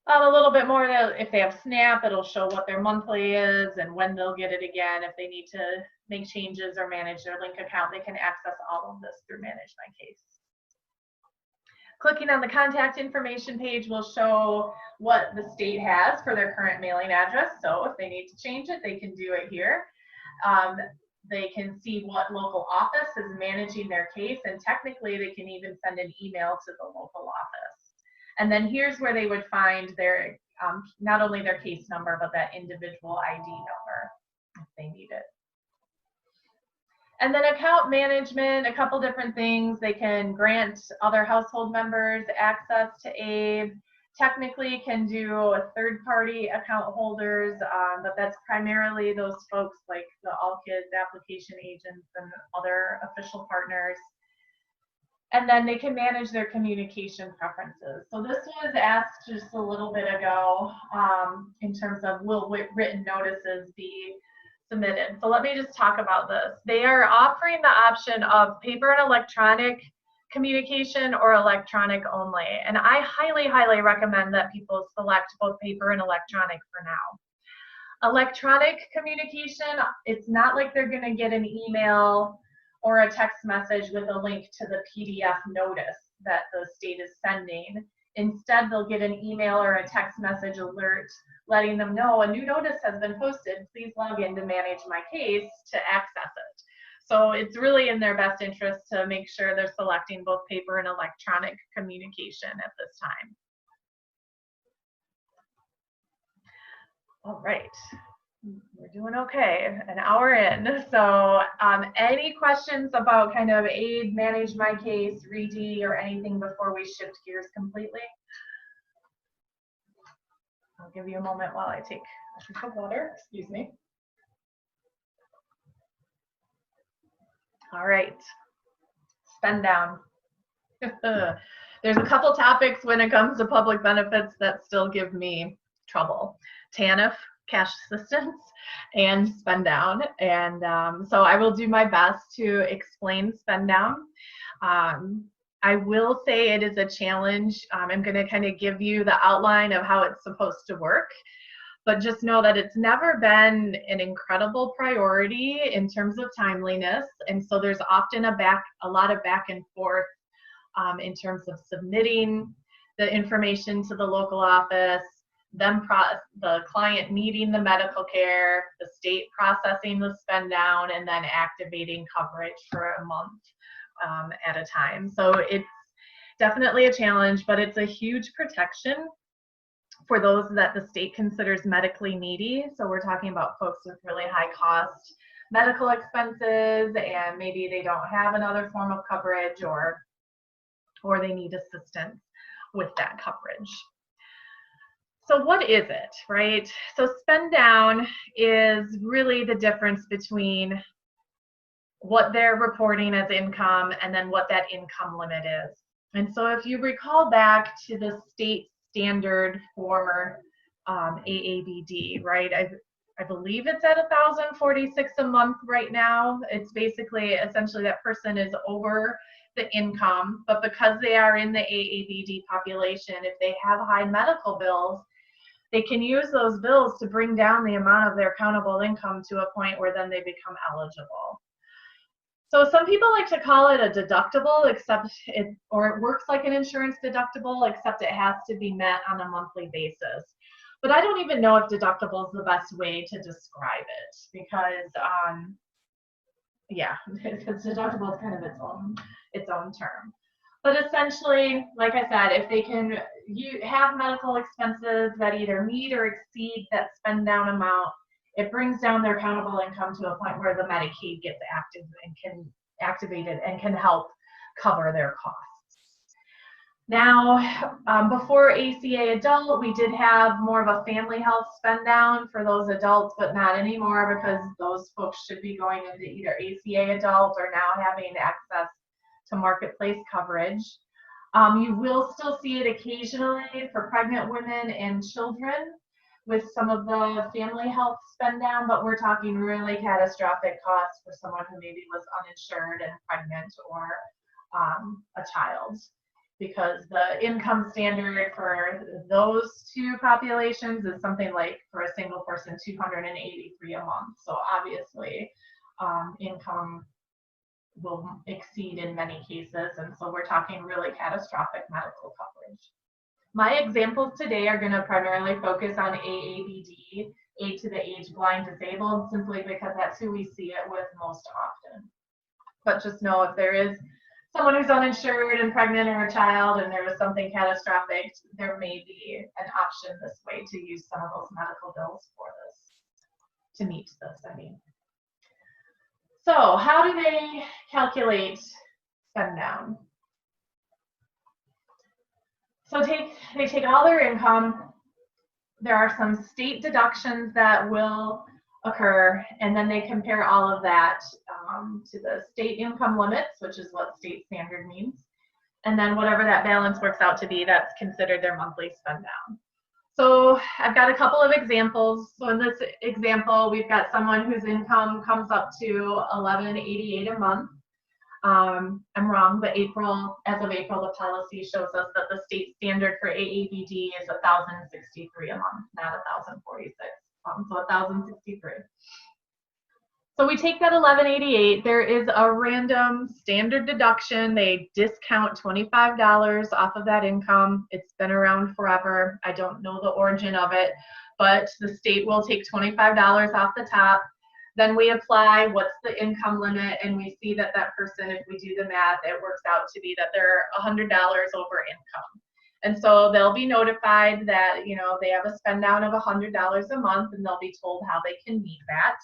A little bit more, if they have SNAP, it'll show what their monthly is and when they'll get it again. If they need to make changes or manage their link account, they can access all of this through Manage My Case. Clicking on the contact information page will show what the state has for their current mailing address. So if they need to change it, they can do it here. They can see what local office is managing their case, and technically they can even send an email to the local office. And then here's where they would find their not only their case number, but that individual ID number if they need it. And then account management, a couple different things. They can grant other household members access to aid. Technically can do third-party account holders, but that's primarily those folks like the All Kids application agents and other official partners. And then they can manage their communication preferences. So this was asked just a little bit ago in terms of will written notices be submitted. So let me just talk about this. They are offering the option of paper and electronic communication or electronic only. And I highly, highly recommend that people select both paper and electronic for now. Electronic communication, it's not like they're going to get an email or a text message with a link to the PDF notice that the state is sending. Instead, they'll get an email or a text message alert letting them know a new notice has been posted. Please log in to manage my case to access it. So it's really in their best interest to make sure they're selecting both paper and electronic communication at this time. All right, we're doing okay, an hour in. So any questions about kind of aid, manage my case, RED, or anything before we shift gears completely? I'll give you a moment while I take a drink of water, excuse me. All right, spend down. There's a couple topics when it comes to public benefits that still give me trouble. TANF, cash assistance, and spend down. And so I will do my best to explain spend down. I will say it is a challenge. I'm going to kind of give you the outline of how it's supposed to work. But just know that it's never been an incredible priority in terms of timeliness. And so there's often a lot of back and forth in terms of submitting the information to the local office, the client needing the medical care, the state processing the spend down, and then activating coverage for a month at a time. So it's definitely a challenge, but it's a huge protection for those that the state considers medically needy. So we're talking about folks with really high cost medical expenses, and maybe they don't have another form of coverage, or they need assistance with that coverage. So what is it, right? So spend down is really the difference between what they're reporting as income and then what that income limit is. And so if you recall back to the state standard for AABD, right? I believe it's at $1,046 a month right now. It's basically essentially that person is over the income, but because they are in the AABD population, if they have high medical bills, they can use those bills to bring down the amount of their countable income to a point where then they become eligible. So some people like to call it a deductible, it works like an insurance deductible, except it has to be met on a monthly basis. But I don't even know if deductible is the best way to describe it, because yeah, because deductible is kind of its own term. But essentially, like I said, if they can have medical expenses that either meet or exceed that spend down amount, it brings down their countable income to a point where the Medicaid gets activated and can help cover their costs. Now, before ACA adult, we did have more of a family health spend down for those adults, but not anymore, because those folks should be going into either ACA adult or now having access to marketplace coverage. You will still see it occasionally for pregnant women and children with some of the family health spend down, but we're talking really catastrophic costs for someone who maybe was uninsured and pregnant, or a child, because the income standard for those two populations is something like, for a single person, $283 a month. So obviously income will exceed in many cases, and so we're talking really catastrophic medical coverage. My examples today are going to primarily focus on AABD, aid to the age blind disabled, simply because that's who we see it with most often. But just know if there is someone who's uninsured and pregnant or a child and there was something catastrophic, there may be an option this way to use some of those medical bills for this, to meet this, I mean. So how do they calculate spend down? So they take all their income. There are some state deductions that will occur, and then they compare all of that to the state income limits, which is what state standard means. And then whatever that balance works out to be, that's considered their monthly spend down. So I've got a couple of examples. So in this example, we've got someone whose income comes up to $11.88 a month. I'm wrong, but as of April, the policy shows us that the state standard for AABD is $1,063 a month, not $1,046. So $1,063. So we take that $11.88. There is a random standard deduction. They discount $25 off of that income. It's been around forever. I don't know the origin of it, but the state will take $25 off the top. Then we apply what's the income limit, and we see that that person, if we do the math, it works out to be that they're $100 over income. And so they'll be notified that, you know, they have a spend down of $100 a month, and they'll be told how they can meet that.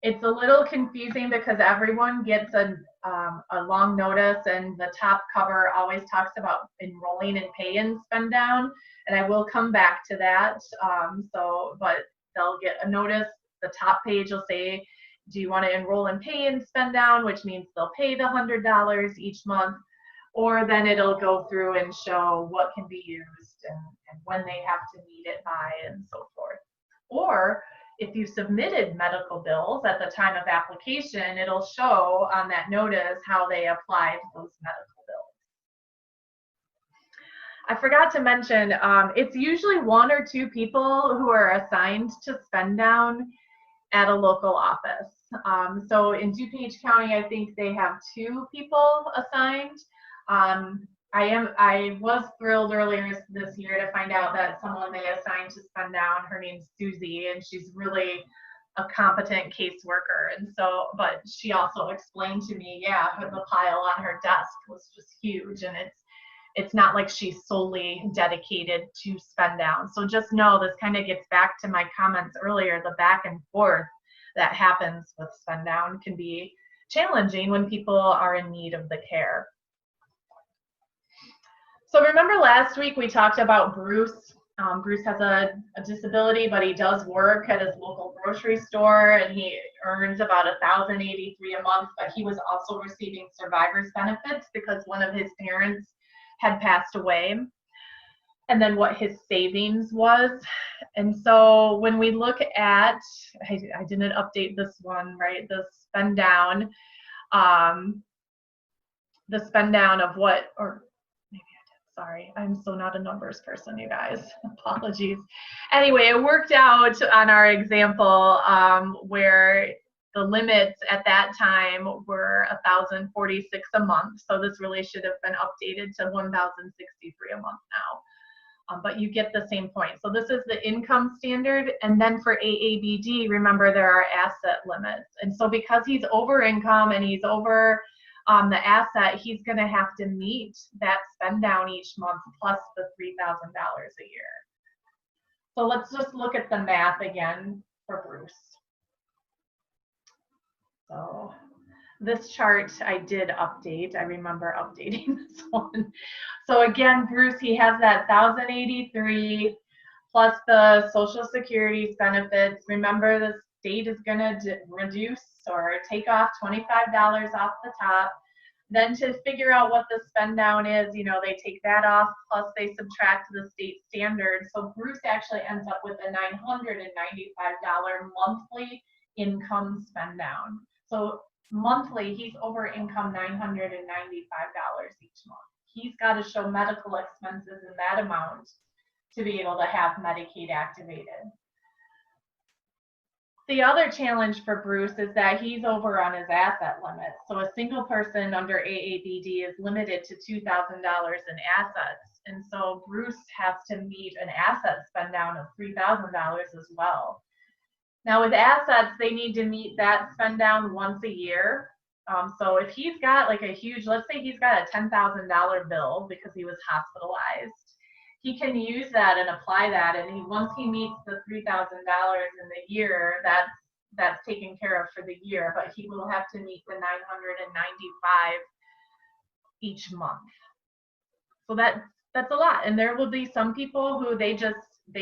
It's a little confusing because everyone gets a long notice, and the top cover always talks about enrolling in pay-in spend down, and I will come back to that. But they'll get a notice. The top page will say, do you want to enroll in pay-in spend down, which means they'll pay the $100 each month, or then it'll go through and show what can be used and when they have to meet it by and so forth. Or if you submitted medical bills at the time of application, it'll show on that notice how they applied those medical bills. I forgot to mention, it's usually one or two people who are assigned to spend down at a local office. So in DuPage County, I think they have 2 people assigned. I was thrilled earlier this year to find out that someone they assigned to spend down, her name's Susie, and she's really a competent caseworker. And so, but she also explained to me, yeah, the pile on her desk was just huge, and it's not like she's solely dedicated to spend down. So just know this kind of gets back to my comments earlier, the back and forth that happens with spend down can be challenging when people are in need of the care. So remember last week we talked about Bruce. Bruce has a disability, but he does work at his local grocery store, and he earns about $1,083 a month, but he was also receiving survivor's benefits because one of his parents had passed away, and then what his savings was. And so when we look at, I didn't update this one, right, the spend down of what, or maybe I did, sorry, I'm so not a numbers person, you guys, apologies. Anyway, it worked out on our example where the limits at that time were $1,046 a month. So this really should have been updated to $1,063 a month now. But you get the same point. So this is the income standard. And then for AABD, remember there are asset limits. And so because he's over income and he's over the asset, he's going to have to meet that spend down each month plus the $3,000 a year. So let's just look at the math again for Bruce. So this chart I did update. I remember updating this one. So again, Bruce, he has that $1,083 plus the Social Security's benefits. Remember, the state is going to reduce or take off $25 off the top. Then to figure out what the spend down is, you know, they take that off plus they subtract the state standard. So Bruce actually ends up with a $995 monthly income spend down. So monthly, he's over income $995 each month. He's got to show medical expenses in that amount to be able to have Medicaid activated. The other challenge for Bruce is that he's over on his asset limit. So a single person under AABD is limited to $2,000 in assets. And so Bruce has to meet an asset spend down of $3,000 as well. Now with assets, they need to meet that spend down once a year. So if he's got like a huge, let's say he's got a $10,000 bill because he was hospitalized, he can use that and apply that, and once he meets the $3,000 in the year, that's taken care of for the year, but he will have to meet the $995 each month. So that's a lot, and there will be some people who they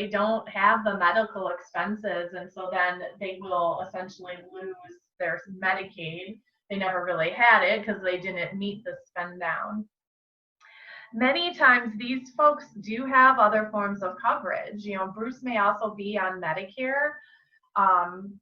don't have the medical expenses, and so then they will essentially lose their Medicaid. They never really had it because they didn't meet the spend down. Many times these folks do have other forms of coverage. You know, Bruce may also be on Medicare,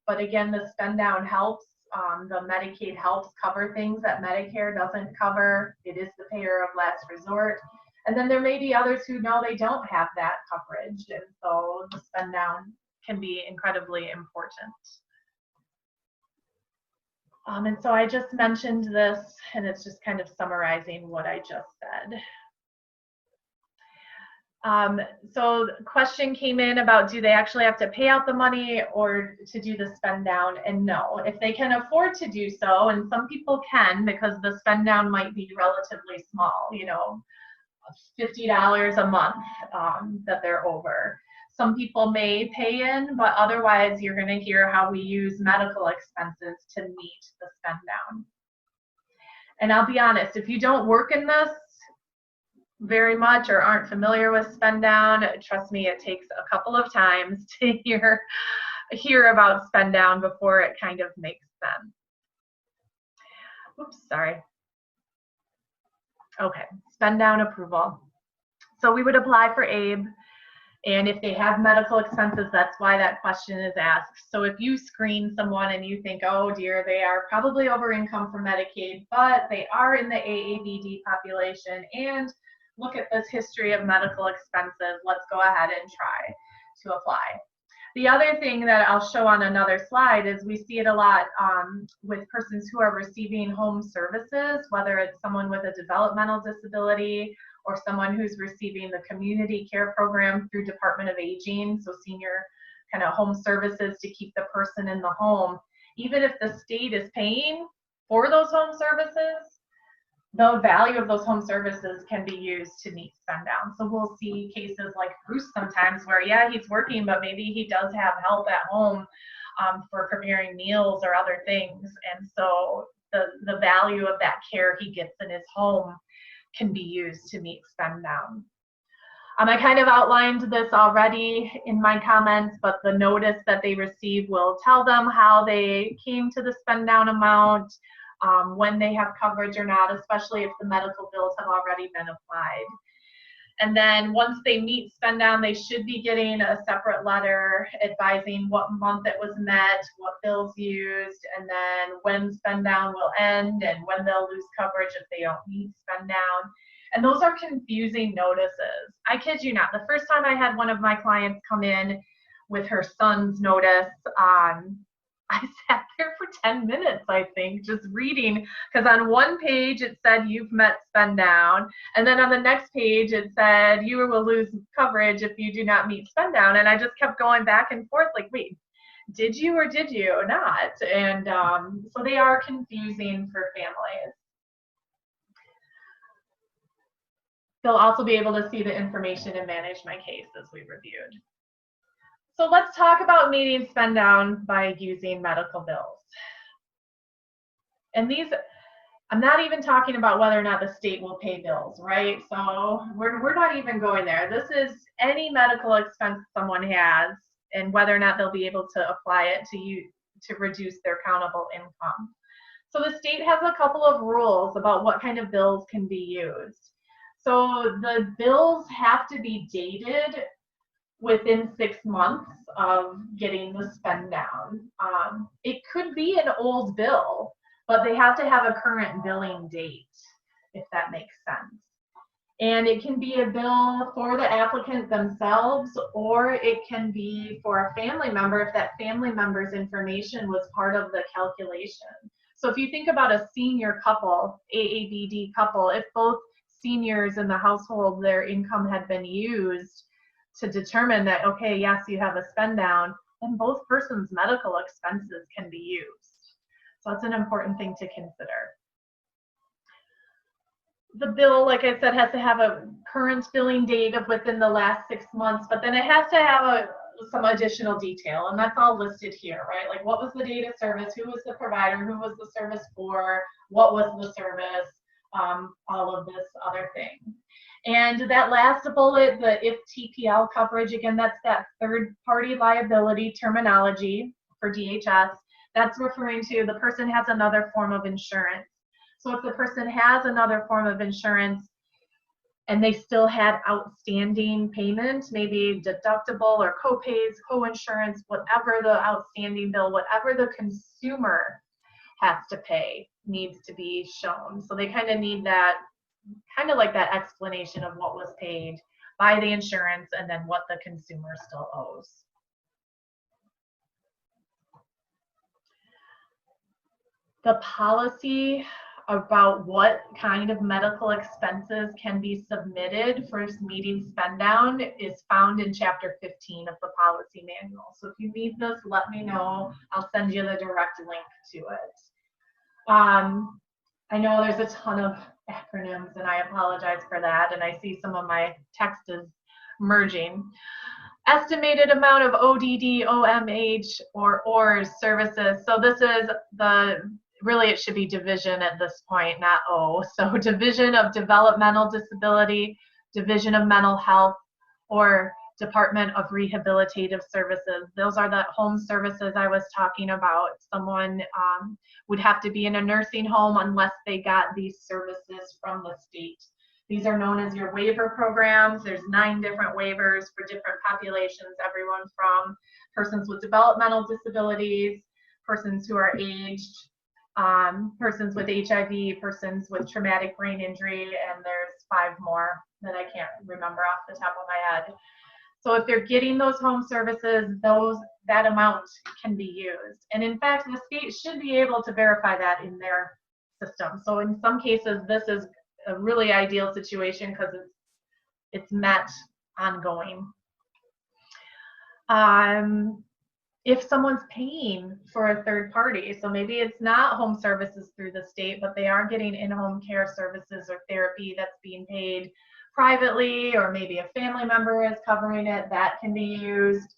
but again, the spend down helps. The Medicaid helps cover things that Medicare doesn't cover. It is the payer of last resort. And then there may be others who know they don't have that coverage, and so the spend down can be incredibly important. And so I just mentioned this, and it's just kind of summarizing what I just said. So the question came in about, do they actually have to pay out the money or to do the spend down? And no, if they can afford to do so, and some people can because the spend down might be relatively small, you know, $50 a month that they're over. Some people may pay in, but otherwise you're going to hear how we use medical expenses to meet the spend down. And I'll be honest, if you don't work in this very much or aren't familiar with spend down, trust me, it takes a couple of times to hear about spend down before it kind of makes sense. Oops, sorry. Okay, spend down approval. So we would apply for ABE, and if they have medical expenses, that's why that question is asked. So if you screen someone and you think, oh dear, they are probably over income for Medicaid, but they are in the AABD population, and look at this history of medical expenses, let's go ahead and try to apply. The other thing that I'll show on another slide is we see it a lot with persons who are receiving home services, whether it's someone with a developmental disability or someone who's receiving the community care program through Department of Aging, so senior kind of home services to keep the person in the home. Even if the state is paying for those home services, the value of those home services can be used to meet spend down. So we'll see cases like Bruce sometimes where, yeah, he's working, but maybe he does have help at home for preparing meals or other things. And so the value of that care he gets in his home can be used to meet spend down. I kind of outlined this already in my comments, but the notice that they receive will tell them how they came to the spend down amount, when they have coverage or not, especially if the medical bills have already been applied. And then once they meet spend down, they should be getting a separate letter advising what month it was met, what bills used, and then when spend down will end and when they'll lose coverage if they don't meet spend down. And those are confusing notices. I kid you not. The first time I had one of my clients come in with her son's notice, I sat there for 10 minutes, I think, just reading, because on one page it said you've met spend down, and then on the next page it said you will lose coverage if you do not meet spend down, and I just kept going back and forth like, wait, did you or did you not? And so they are confusing for families. They'll also be able to see the information and manage my case as we reviewed. So let's talk about meeting spend down by using medical bills. And these, I'm not even talking about whether or not the state will pay bills, right? So we're not even going there. This is any medical expense someone has and whether or not they'll be able to apply it to reduce their countable income. So the state has a couple of rules about what kind of bills can be used. So the bills have to be dated within 6 months of getting the spend down. It could be an old bill, but they have to have a current billing date, if that makes sense. And it can be a bill for the applicant themselves, or it can be for a family member if that family member's information was part of the calculation. So if you think about a senior couple, AABD couple, if both seniors in the household, their income had been used to determine that, okay, yes, you have a spend down, then both persons' medical expenses can be used. So that's an important thing to consider. The bill, like I said, has to have a current billing date of within the last 6 months, but then it has to have some additional detail, and that's all listed here, right? Like, what was the date of service, who was the provider, who was the service for, what was the service, all of this other thing. And that last bullet, the if TPL coverage, again, that's that third-party liability terminology for DHS. That's referring to the person has another form of insurance. So if the person has another form of insurance and they still had outstanding payments, maybe deductible or co-pays, co-insurance, whatever the outstanding bill, whatever the consumer has to pay needs to be shown. So they kind of need that, kind of like that explanation of what was paid by the insurance and then what the consumer still owes. The policy about what kind of medical expenses can be submitted for meeting spend down is found in chapter 15 of the policy manual. So if you need this, let me know. I'll send you the direct link to it. I know there's a ton of acronyms and I apologize for that, and I see some of my text is merging. Estimated amount of ODD, OMH, or ORS services. So this is really it should be division at this point, not O. So Division of Developmental Disability, Division of Mental Health, or Department of Rehabilitative Services. Those are the home services I was talking about. Someone would have to be in a nursing home unless they got these services from the state. These are known as your waiver programs. There's 9 different waivers for different populations, everyone from persons with developmental disabilities, persons who are aged, persons with HIV, persons with traumatic brain injury, and there's 5 more that I can't remember off the top of my head. So if they're getting those home services, that amount can be used. And in fact, the state should be able to verify that in their system. So in some cases, this is a really ideal situation because it's met ongoing. If someone's paying for a third party, so maybe it's not home services through the state, but they are getting in-home care services or therapy that's being paid privately, or maybe a family member is covering it, that can be used.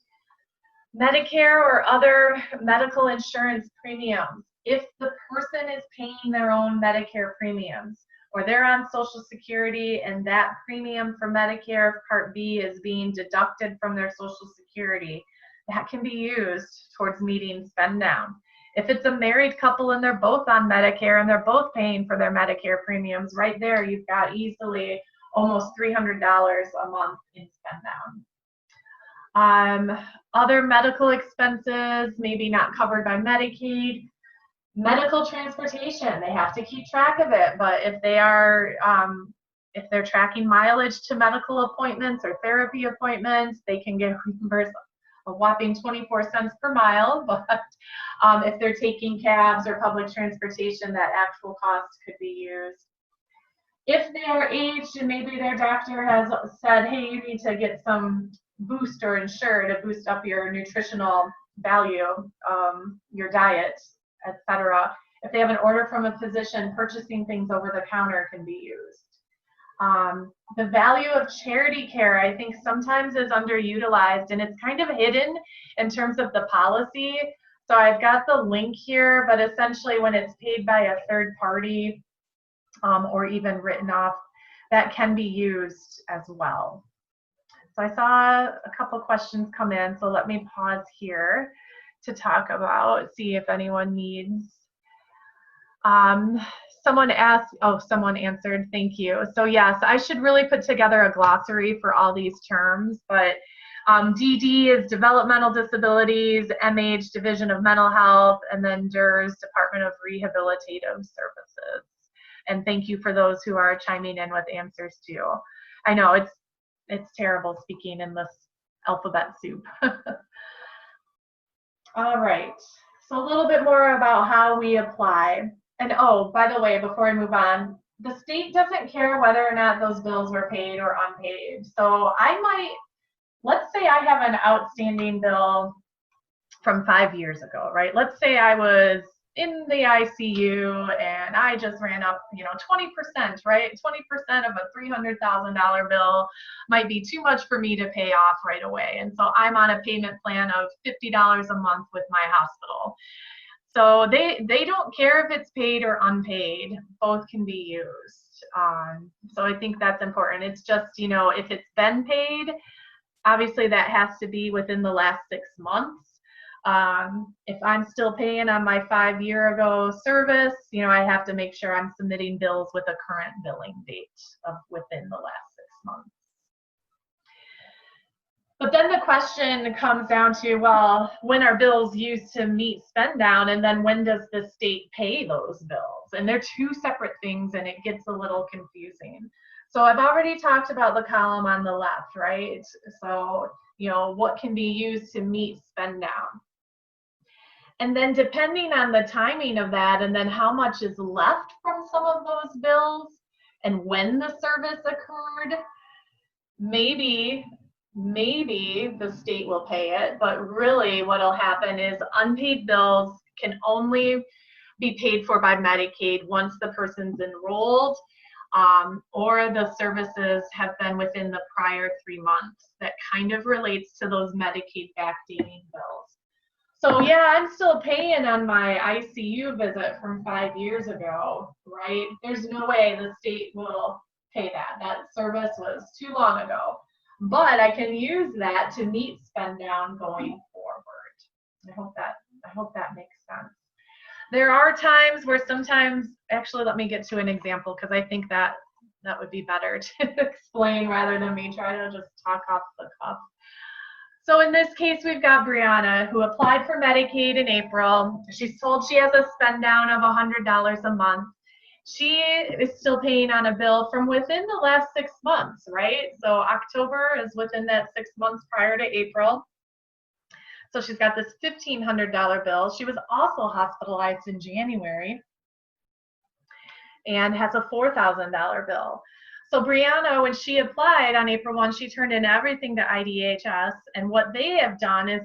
Medicare or other medical insurance premiums. If the person is paying their own Medicare premiums, or they're on Social Security and that premium for Medicare Part B is being deducted from their Social Security, that can be used towards meeting spend down. If it's a married couple and they're both on Medicare and they're both paying for their Medicare premiums, right there you've got easily almost $300 a month in spend down. Other medical expenses, maybe not covered by Medicaid. Medical transportation, they have to keep track of it, but if they are, if they're tracking mileage to medical appointments or therapy appointments, they can get reimbursed a whopping 24 cents per mile, but if they're taking cabs or public transportation, that actual cost could be used. If they are aged and maybe their doctor has said, hey, you need to get some boost or insure to boost up your nutritional value, your diet, etc. If they have an order from a physician, purchasing things over the counter can be used. The value of charity care, I think, sometimes is underutilized, and it's kind of hidden in terms of the policy. So I've got the link here, but essentially when it's paid by a third party or even written off, that can be used as well. So I saw a couple questions come in, so let me pause here to talk about, see if anyone needs. Someone asked, oh, someone answered, thank you. So yes, I should really put together a glossary for all these terms, but DD is Developmental Disabilities, MH, Division of Mental Health, and then DERS, Department of Rehabilitative Services. And thank you for those who are chiming in with answers too. I know it's terrible speaking in this alphabet soup. All right, so a little bit more about how we apply. And oh, by the way, before I move on, the state doesn't care whether or not those bills were paid or unpaid. So let's say I have an outstanding bill from 5 years ago, right? Let's say I was in the ICU and I just ran up, 20%, right? 20% of a $300,000 bill might be too much for me to pay off right away. And so I'm on a payment plan of $50 a month with my hospital. So they don't care if it's paid or unpaid, both can be used. So I think that's important. It's just, if it's been paid, obviously that has to be within the last 6 months. If I'm still paying on my 5-year ago service, I have to make sure I'm submitting bills with a current billing date of within the last 6 months. But then the question comes down to, well, when are bills used to meet spend down, and then when does the state pay those bills? And they're two separate things, and it gets a little confusing. So I've already talked about the column on the left, right? So, what can be used to meet spend down? And then depending on the timing of that, and then how much is left from some of those bills, and when the service occurred, maybe the state will pay it, but really what'll happen is unpaid bills can only be paid for by Medicaid once the person's enrolled, or the services have been within the prior 3 months. That kind of relates to those Medicaid backdating bills. So yeah, I'm still paying on my ICU visit from 5 years ago, right? There's no way the state will pay that. That service was too long ago. But I can use that to meet spend down going forward. I hope that makes sense. There are times where sometimes, actually let me get to an example because I think that would be better to explain rather than me try to just talk off the cuff. So in this case, we've got Brianna who applied for Medicaid in April. She's told she has a spend down of $100 a month. She is still paying on a bill from within the last 6 months, right? So October is within that 6 months prior to April. So she's got this $1,500 bill. She was also hospitalized in January and has a $4,000 bill. So Brianna, when she applied on April 1, she turned in everything to IDHS, and what they have done is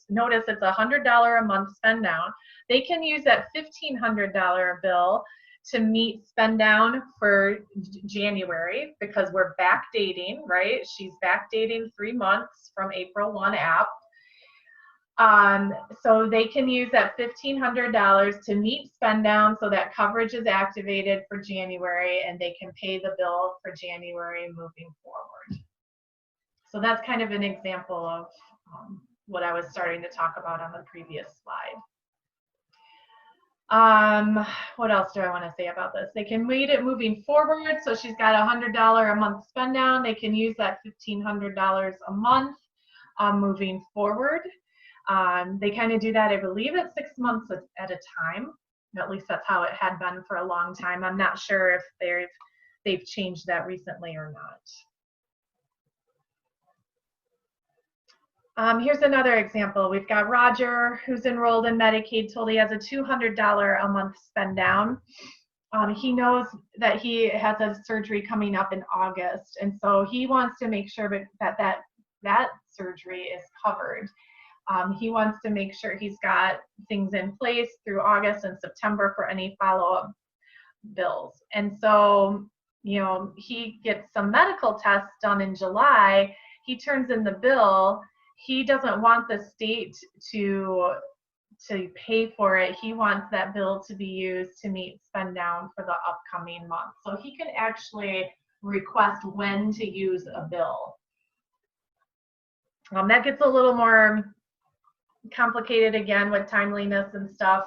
notice it's a $100 a month spend down. They can use that $1,500 bill to meet spend down for January because we're backdating, right? She's backdating 3 months from April 1 app. So they can use that $1,500 to meet spend down so that coverage is activated for January and they can pay the bill for January moving forward. So that's kind of an example of what I was starting to talk about on the previous slide. What else do I want to say about this? They can read it moving forward. So she's got a $100 a month spend down. They can use that $1,500 a month moving forward. They kind of do that, I believe, at 6 months at a time. At least that's how it had been for a long time. I'm not sure if they've changed that recently or not. Here's another example. We've got Roger, who's enrolled in Medicaid, told he has a $200 a month spend down. He knows that he has a surgery coming up in August, and so he wants to make sure that surgery is covered. He wants to make sure he's got things in place through August and September for any follow-up bills. And so, he gets some medical tests done in July. He turns in the bill. He doesn't want the state to pay for it. He wants that bill to be used to meet spend down for the upcoming month. So he can actually request when to use a bill. That gets a little more complicated again with timeliness and stuff.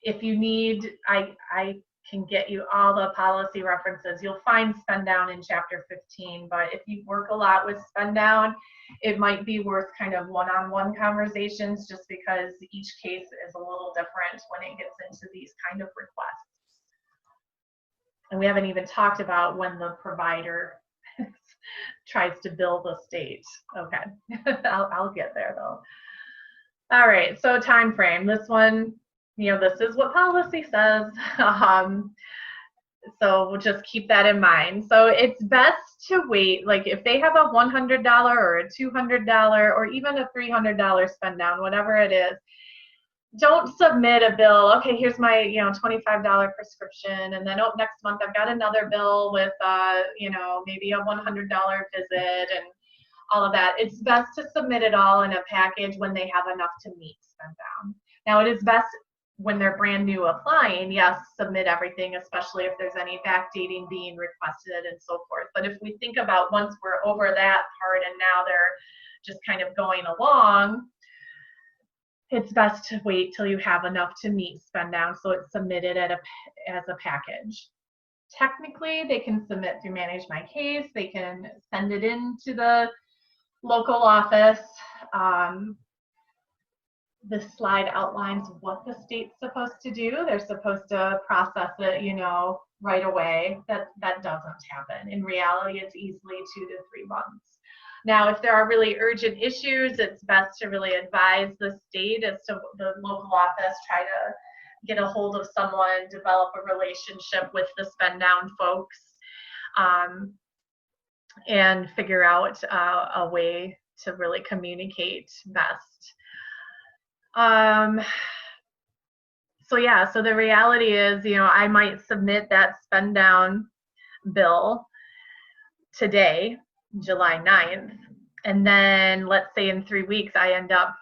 If you need, I can get you all the policy references. You'll find spend down in chapter 15, but if you work a lot with spend down, it might be worth kind of one-on-one conversations just because each case is a little different when it gets into these kind of requests. And we haven't even talked about when the provider tries to bill the state. Okay, I'll get there though. All right, so time frame. This one, this is what policy says. So we'll just keep that in mind. So it's best to wait, like if they have a $100 or a $200 or even a $300 spend down, whatever it is, don't submit a bill. Okay, here's my $25 prescription, and then next month I've got another bill with maybe a $100 visit and all of that. It's best to submit it all in a package when they have enough to meet spend down. Now it is best when they're brand new applying, yes, submit everything, especially if there's any backdating being requested and so forth. But if we think about once we're over that part and now they're just kind of going along, it's best to wait till you have enough to meet spend down so it's submitted as a package. Technically, they can submit through Manage My Case. They can send it in to the local office. This slide outlines what the state's supposed to do. They're supposed to process it, right away. That doesn't happen. In reality, it's easily 2 to 3 months. Now, if there are really urgent issues, it's best to really advise the state as to the local office, try to get a hold of someone, develop a relationship with the spend down folks, and figure out a way to really communicate best. So the reality is, I might submit that spend down bill today, July 9th, and then let's say in 3 weeks I end up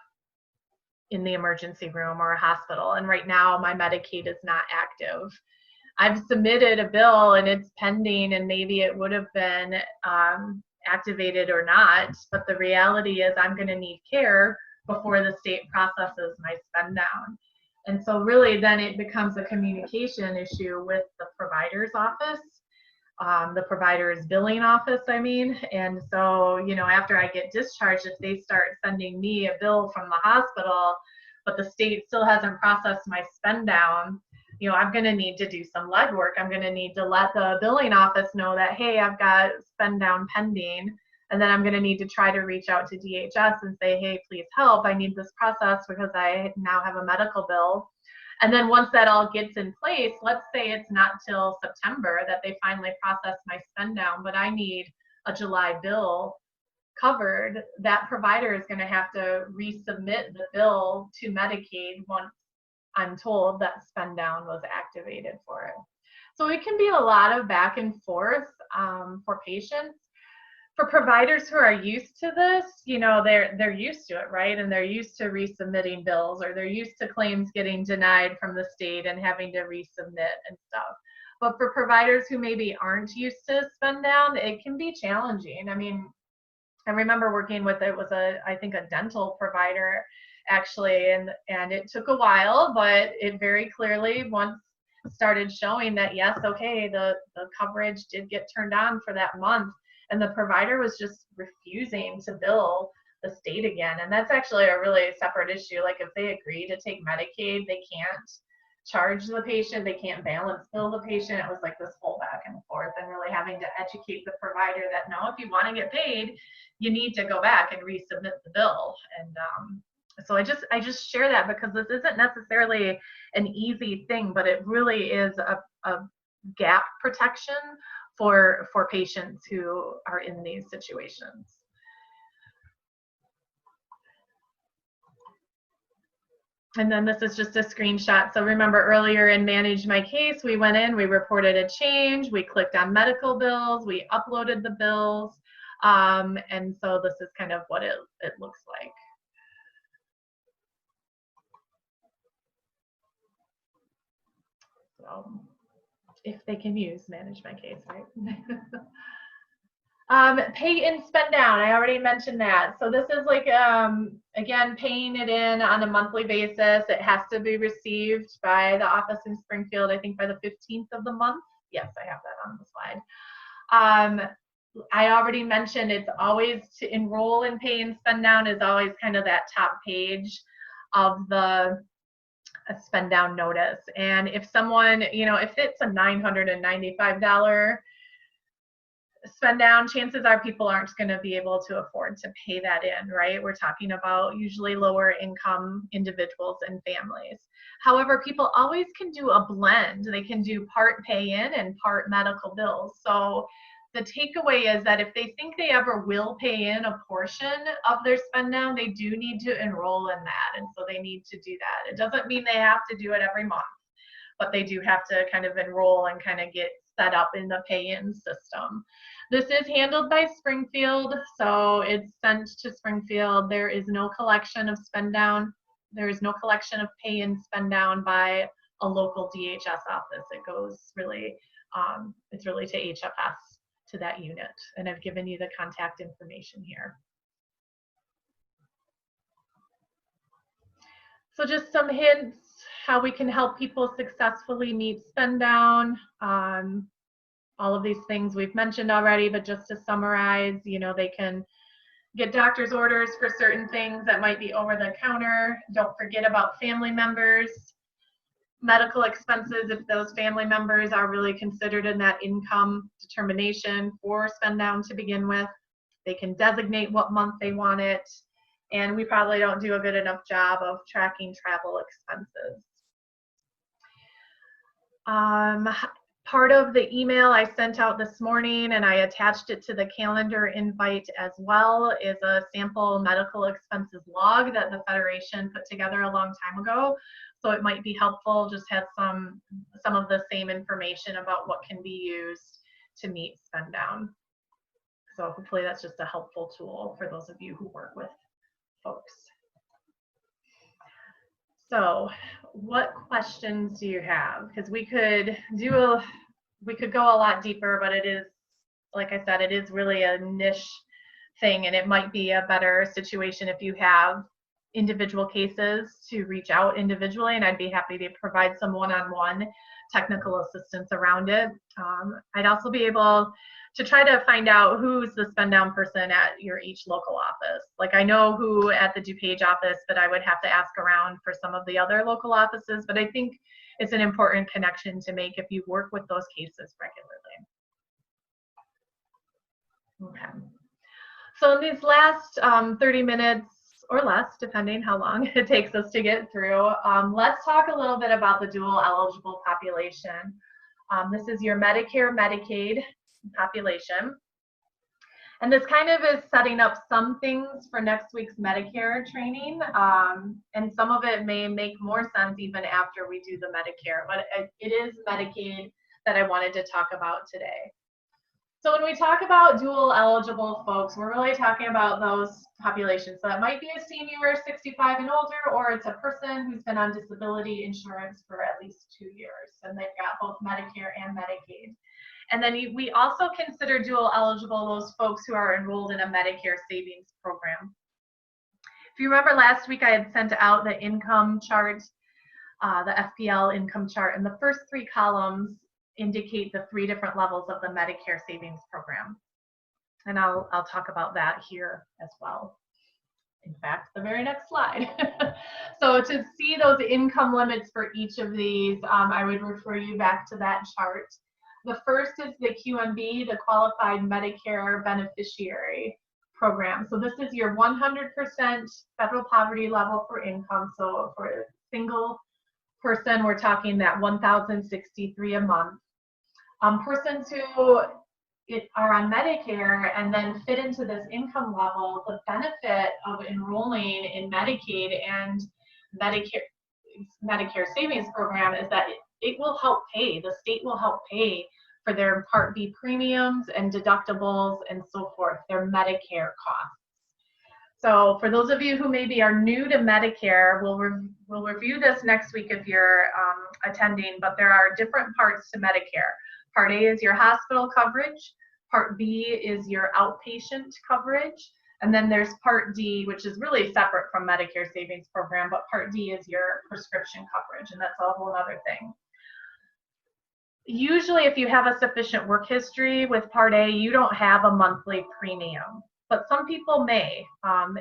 in the emergency room or a hospital, and right now my Medicaid is not active. I've submitted a bill and it's pending, and maybe it would have been activated or not, but the reality is I'm going to need care before the state processes my spend down. And so really then it becomes a communication issue with the provider's office, the provider's billing office, and so, after I get discharged, if they start sending me a bill from the hospital, but the state still hasn't processed my spend down, I'm going to need to do some legwork. I'm going to need to let the billing office know that, hey, I've got spend down pending. And then I'm going to need to try to reach out to DHS and say, hey, please help. I need this process because I now have a medical bill. And then once that all gets in place, let's say it's not till September that they finally process my spend down, but I need a July bill covered, that provider is going to have to resubmit the bill to Medicaid once I'm told that spend down was activated for it. So it can be a lot of back and forth for patients. For providers who are used to this, they're used to it, right? And they're used to resubmitting bills, or they're used to claims getting denied from the state and having to resubmit and stuff. But for providers who maybe aren't used to spend down, it can be challenging. I remember working with, it was I think a dental provider actually, and it took a while, but it very clearly once started showing that, yes, okay, the coverage did get turned on for that month. And the provider was just refusing to bill the state again. And that's actually a really separate issue. Like if they agree to take Medicaid, they can't charge the patient, they can't balance bill the patient. It was like this whole back and forth, and really having to educate the provider that no, if you want to get paid, you need to go back and resubmit the bill. And so I just share that because this isn't necessarily an easy thing, but it really is a gap protection for patients who are in these situations. And then this is just a screenshot. So remember earlier in Manage My Case, we went in, we reported a change, we clicked on medical bills, we uploaded the bills. And so this is kind of what it looks like. So if they can use Manage My Case, right? Pay in, spend down, I already mentioned that. So this is like, again, paying it in on a monthly basis. It has to be received by the office in Springfield, I think by the 15th of the month. Yes, I have that on the slide. I already mentioned it's always to enroll in pay and spend down is always kind of that top page of the a spend down notice. And if someone, if it's a $995 spend down, chances are people aren't going to be able to afford to pay that in, right? We're talking about usually lower income individuals and families. However, people always can do a blend. They can do part pay in and part medical bills. So the takeaway is that if they think they ever will pay in a portion of their spend down, they do need to enroll in that. And so they need to do that. It doesn't mean they have to do it every month, but they do have to kind of enroll and kind of get set up in the pay-in system. This is handled by Springfield, so it's sent to Springfield. There is no collection of spend down. There is no collection of pay-in spend down by a local DHS office. It goes really, it's really to HFS, to that unit. And I've given you the contact information here. So just some hints how we can help people successfully meet spend down. All of these things we've mentioned already, but just to summarize, they can get doctor's orders for certain things that might be over the counter. Don't forget about family members. Medical expenses, if those family members are really considered in that income determination for spend down to begin with. They can designate what month they want it. And we probably don't do a good enough job of tracking travel expenses. Part of the email I sent out this morning, and I attached it to the calendar invite as well, is a sample medical expenses log that the Federation put together a long time ago. So it might be helpful, just have some of the same information about what can be used to meet spend down. So hopefully that's just a helpful tool for those of you who work with folks. So what questions do you have? Because we could go a lot deeper, but it is, like I said, it is really a niche thing, and it might be a better situation if you have individual cases to reach out individually, and I'd be happy to provide some one-on-one technical assistance around it. I'd also be able to try to find out who's the spend down person at your each local office. Like I know who at the DuPage office, but I would have to ask around for some of the other local offices. But I think it's an important connection to make if you work with those cases regularly. Okay. So in these last 30 minutes or less, depending how long it takes us to get through, let's talk a little bit about the dual eligible population. This is your Medicare, Medicaid population. And this kind of is setting up some things for next week's Medicare training. And some of it may make more sense even after we do the Medicare, but it is Medicaid that I wanted to talk about today. So when we talk about dual eligible folks, we're really talking about those populations. So that might be a senior 65 and older, or it's a person who's been on disability insurance for at least 2 years, and they've got both Medicare and Medicaid. And then we also consider dual eligible those folks who are enrolled in a Medicare savings program. If you remember last week, I had sent out the income chart, the FPL income chart, and the first 3 columns indicate the 3 different levels of the Medicare savings program. And I'll talk about that here as well. In fact, the very next slide. So to see those income limits for each of these, I would refer you back to that chart. The first is the QMB, the Qualified Medicare Beneficiary Program. So this is your 100% federal poverty level for income. So for a single person, we're talking that $1,063 a month. Persons who are on Medicare and then fit into this income level, the benefit of enrolling in Medicaid and Medicare savings program is that it will help pay, the state will help pay for their Part B premiums and deductibles and so forth, their Medicare costs. So for those of you who maybe are new to Medicare, we'll review this next week if you're attending, but there are different parts to Medicare. Part A is your hospital coverage, Part B is your outpatient coverage, and then there's Part D, which is really separate from Medicare savings program, but Part D is your prescription coverage, and that's a whole other thing. Usually if you have a sufficient work history with Part A, you don't have a monthly premium. but some people may.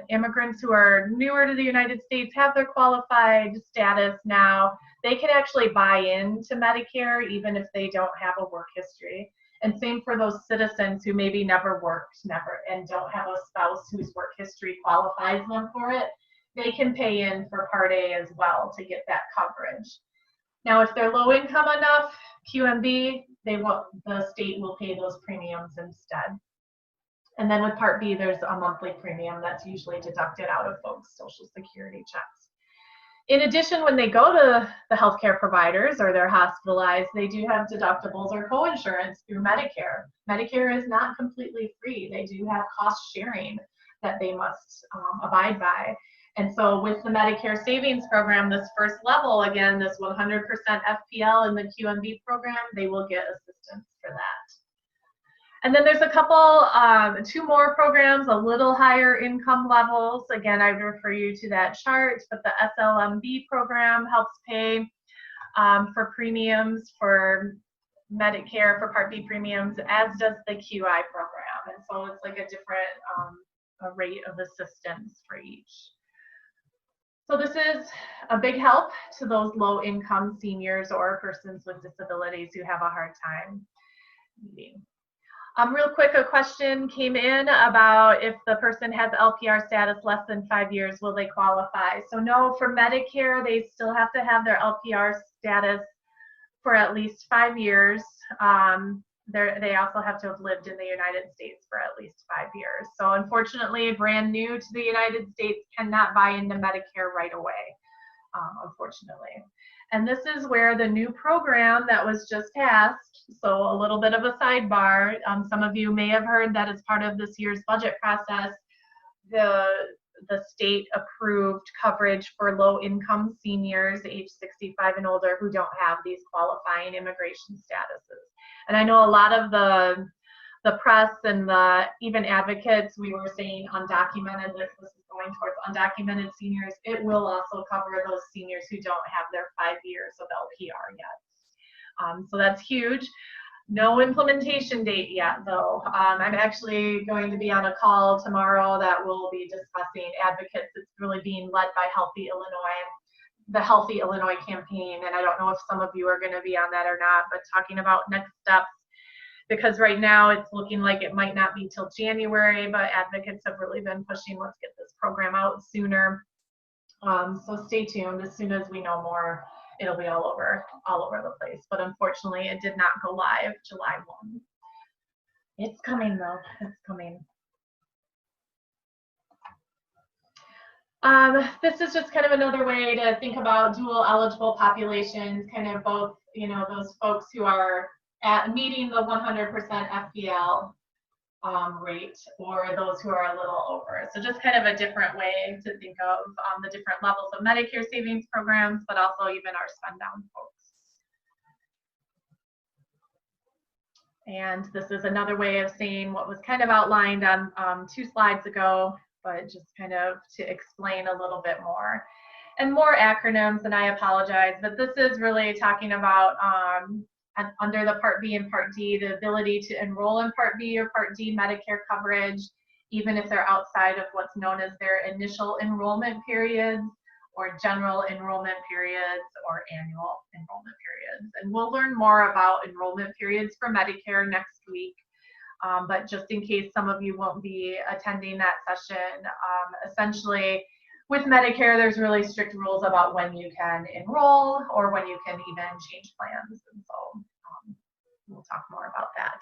Immigrants who are newer to the United States have their qualified status now. They can actually buy into Medicare even if they don't have a work history. And same for those citizens who maybe never worked, and don't have a spouse whose work history qualifies them for it. They can pay in for Part A as well to get that coverage. Now, if they're low income enough, QMB, the state will pay those premiums instead. And then with Part B, there's a monthly premium that's usually deducted out of folks' Social Security checks. In addition, when they go to the healthcare providers or they're hospitalized, they do have deductibles or coinsurance through Medicare. Medicare is not completely free. They do have cost sharing that they must abide by. And so with the Medicare Savings Program, this first level, again, this 100% FPL in the QMB program, they will get assistance for that. And then there's a couple, 2 more programs, a little higher income levels. Again, I refer you to that chart, but the SLMB program helps pay for premiums for Medicare, for Part B premiums, as does the QI program. And so it's like a different a rate of assistance for each. So this is a big help to those low income seniors or persons with disabilities who have a hard time meeting. Real quick, a question came in about if the person has LPR status less than 5 years, will they qualify? So no, for Medicare, they still have to have their LPR status for at least 5 years. They also have to have lived in the United States for at least 5 years. So unfortunately, brand new to the United States cannot buy into Medicare right away, unfortunately. And this is where the new program that was just passed, so a little bit of a sidebar, some of you may have heard that as part of this year's budget process, the state approved coverage for low-income seniors age 65 and older who don't have these qualifying immigration statuses. And I know a lot of the press and even advocates, we were saying undocumented, this is going towards undocumented seniors. It will also cover those seniors who don't have their 5 years of LPR yet. So that's huge. No implementation date yet, though. I'm actually going to be on a call tomorrow that will be discussing advocates. It's really being led by Healthy Illinois, the Healthy Illinois campaign. And I don't know if some of you are going to be on that or not, but talking about next steps, because right now it's looking like it might not be till January, but advocates have really been pushing, let's get this program out sooner. So stay tuned. As soon as we know more, it'll be all over the place. But unfortunately, it did not go live July 1. It's coming though, it's coming. This is just kind of another way to think about dual eligible populations, kind of both, those folks who are at meeting the 100% FPL rate, or those who are a little over. So just kind of a different way to think of the different levels of Medicare savings programs, but also even our spend down folks. And this is another way of saying what was kind of outlined on 2 slides ago, but just kind of to explain a little bit more. And more acronyms, and I apologize, but this is really talking about under the Part B and Part D, the ability to enroll in Part B or Part D Medicare coverage, even if they're outside of what's known as their initial enrollment periods, or general enrollment periods, or annual enrollment periods. And we'll learn more about enrollment periods for Medicare next week. But just in case some of you won't be attending that session, essentially with Medicare, there's really strict rules about when you can enroll or when you can even change plans. And so we'll talk more about that.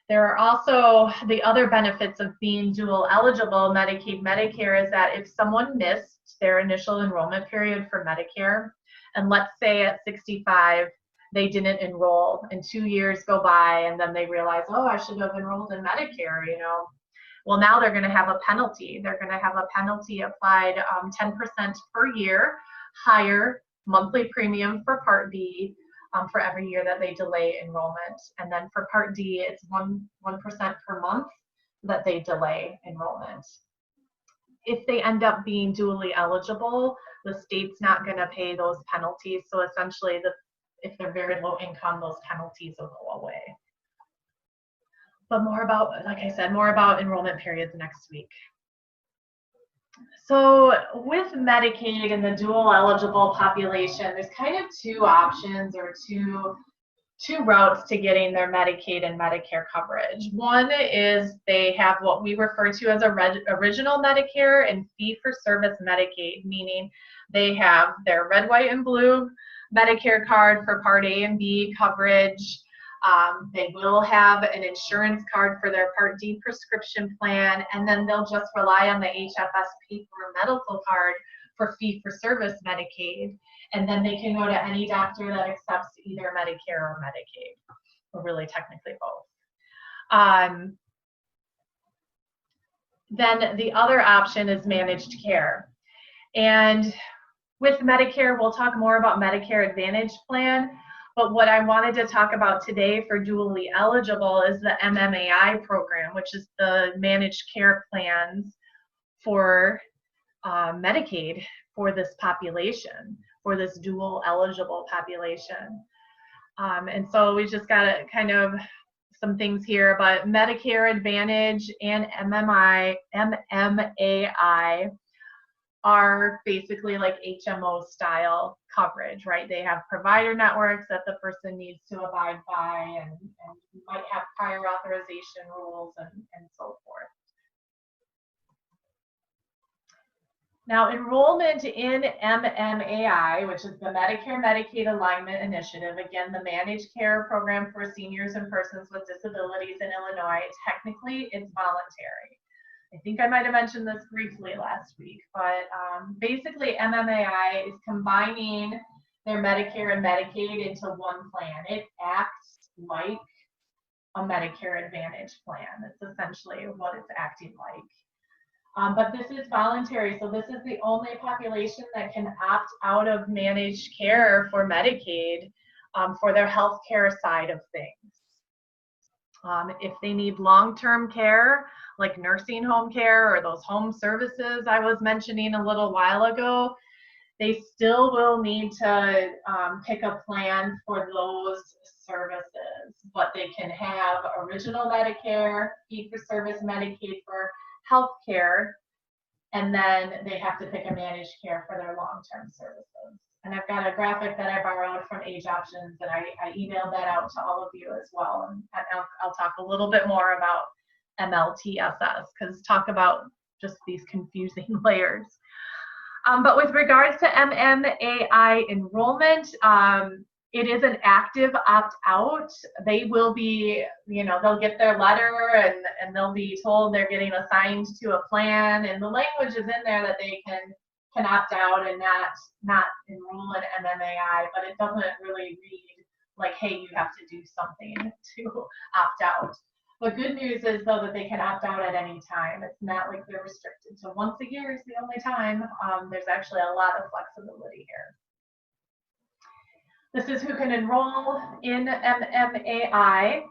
There are also the other benefits of being dual eligible Medicaid, Medicare is that if someone missed their initial enrollment period for Medicare, and let's say at 65, they didn't enroll and 2 years go by and then they realize, oh, I should have enrolled in Medicare, Well, now they're going to have a penalty. They're going to have a penalty applied 10% per year, higher monthly premium for Part B for every year that they delay enrollment. And then for Part D, it's 1% per month that they delay enrollment. If they end up being dually eligible, the state's not going to pay those penalties. So essentially, if they're very low income, those penalties will go away. But more about, like I said, more about enrollment periods next week. So with Medicaid and the dual eligible population, there's kind of two options or two routes to getting their Medicaid and Medicare coverage. One is they have what we refer to as original Medicare and fee-for-service Medicaid, meaning they have their red, white, and blue Medicare card for Part A and B coverage. They will have an insurance card for their Part D prescription plan, and then they'll just rely on the HFS paper medical card for fee-for-service Medicaid. And then they can go to any doctor that accepts either Medicare or Medicaid, or really technically both. Then the other option is managed care. And with Medicare, we'll talk more about Medicare Advantage plan, but what I wanted to talk about today for dually eligible is the MMAI program, which is the managed care plans for Medicaid for this population, for this dual eligible population. And so we just got kind of some things here, but Medicare Advantage and MMAI are basically like HMO style coverage, right? They have provider networks that the person needs to abide by, and might have prior authorization rules and so forth. Now, enrollment in MMAI, which is the Medicare Medicaid Alignment Initiative, again, the managed care program for seniors and persons with disabilities in Illinois, technically it's voluntary. I think I might have mentioned this briefly last week, but basically MMAI is combining their Medicare and Medicaid into one plan. It acts like a Medicare Advantage plan. It's essentially what it's acting like. But this is voluntary, so this is the only population that can opt out of managed care for Medicaid for their health care side of things. If they need long-term care, like nursing home care or those home services I was mentioning a little while ago, they still will need to pick a plan for those services. But they can have original Medicare, fee-for-service Medicaid for health care, and then they have to pick a managed care for their long-term services. And I've got a graphic that I borrowed from Age Options, and I emailed that out to all of you as well. And I'll talk a little bit more about MLTSS, because talk about just these confusing layers. But with regards to MMAI enrollment, it is an active opt-out. They will be, they'll get their letter and they'll be told they're getting assigned to a plan, and the language is in there that they can opt out and not enroll in MMAI, but it doesn't really read like, hey, you have to do something to opt out. The good news is, though, that they can opt out at any time. It's not like they're restricted. So once a year is the only time. There's actually a lot of flexibility here. This is who can enroll in MMAI.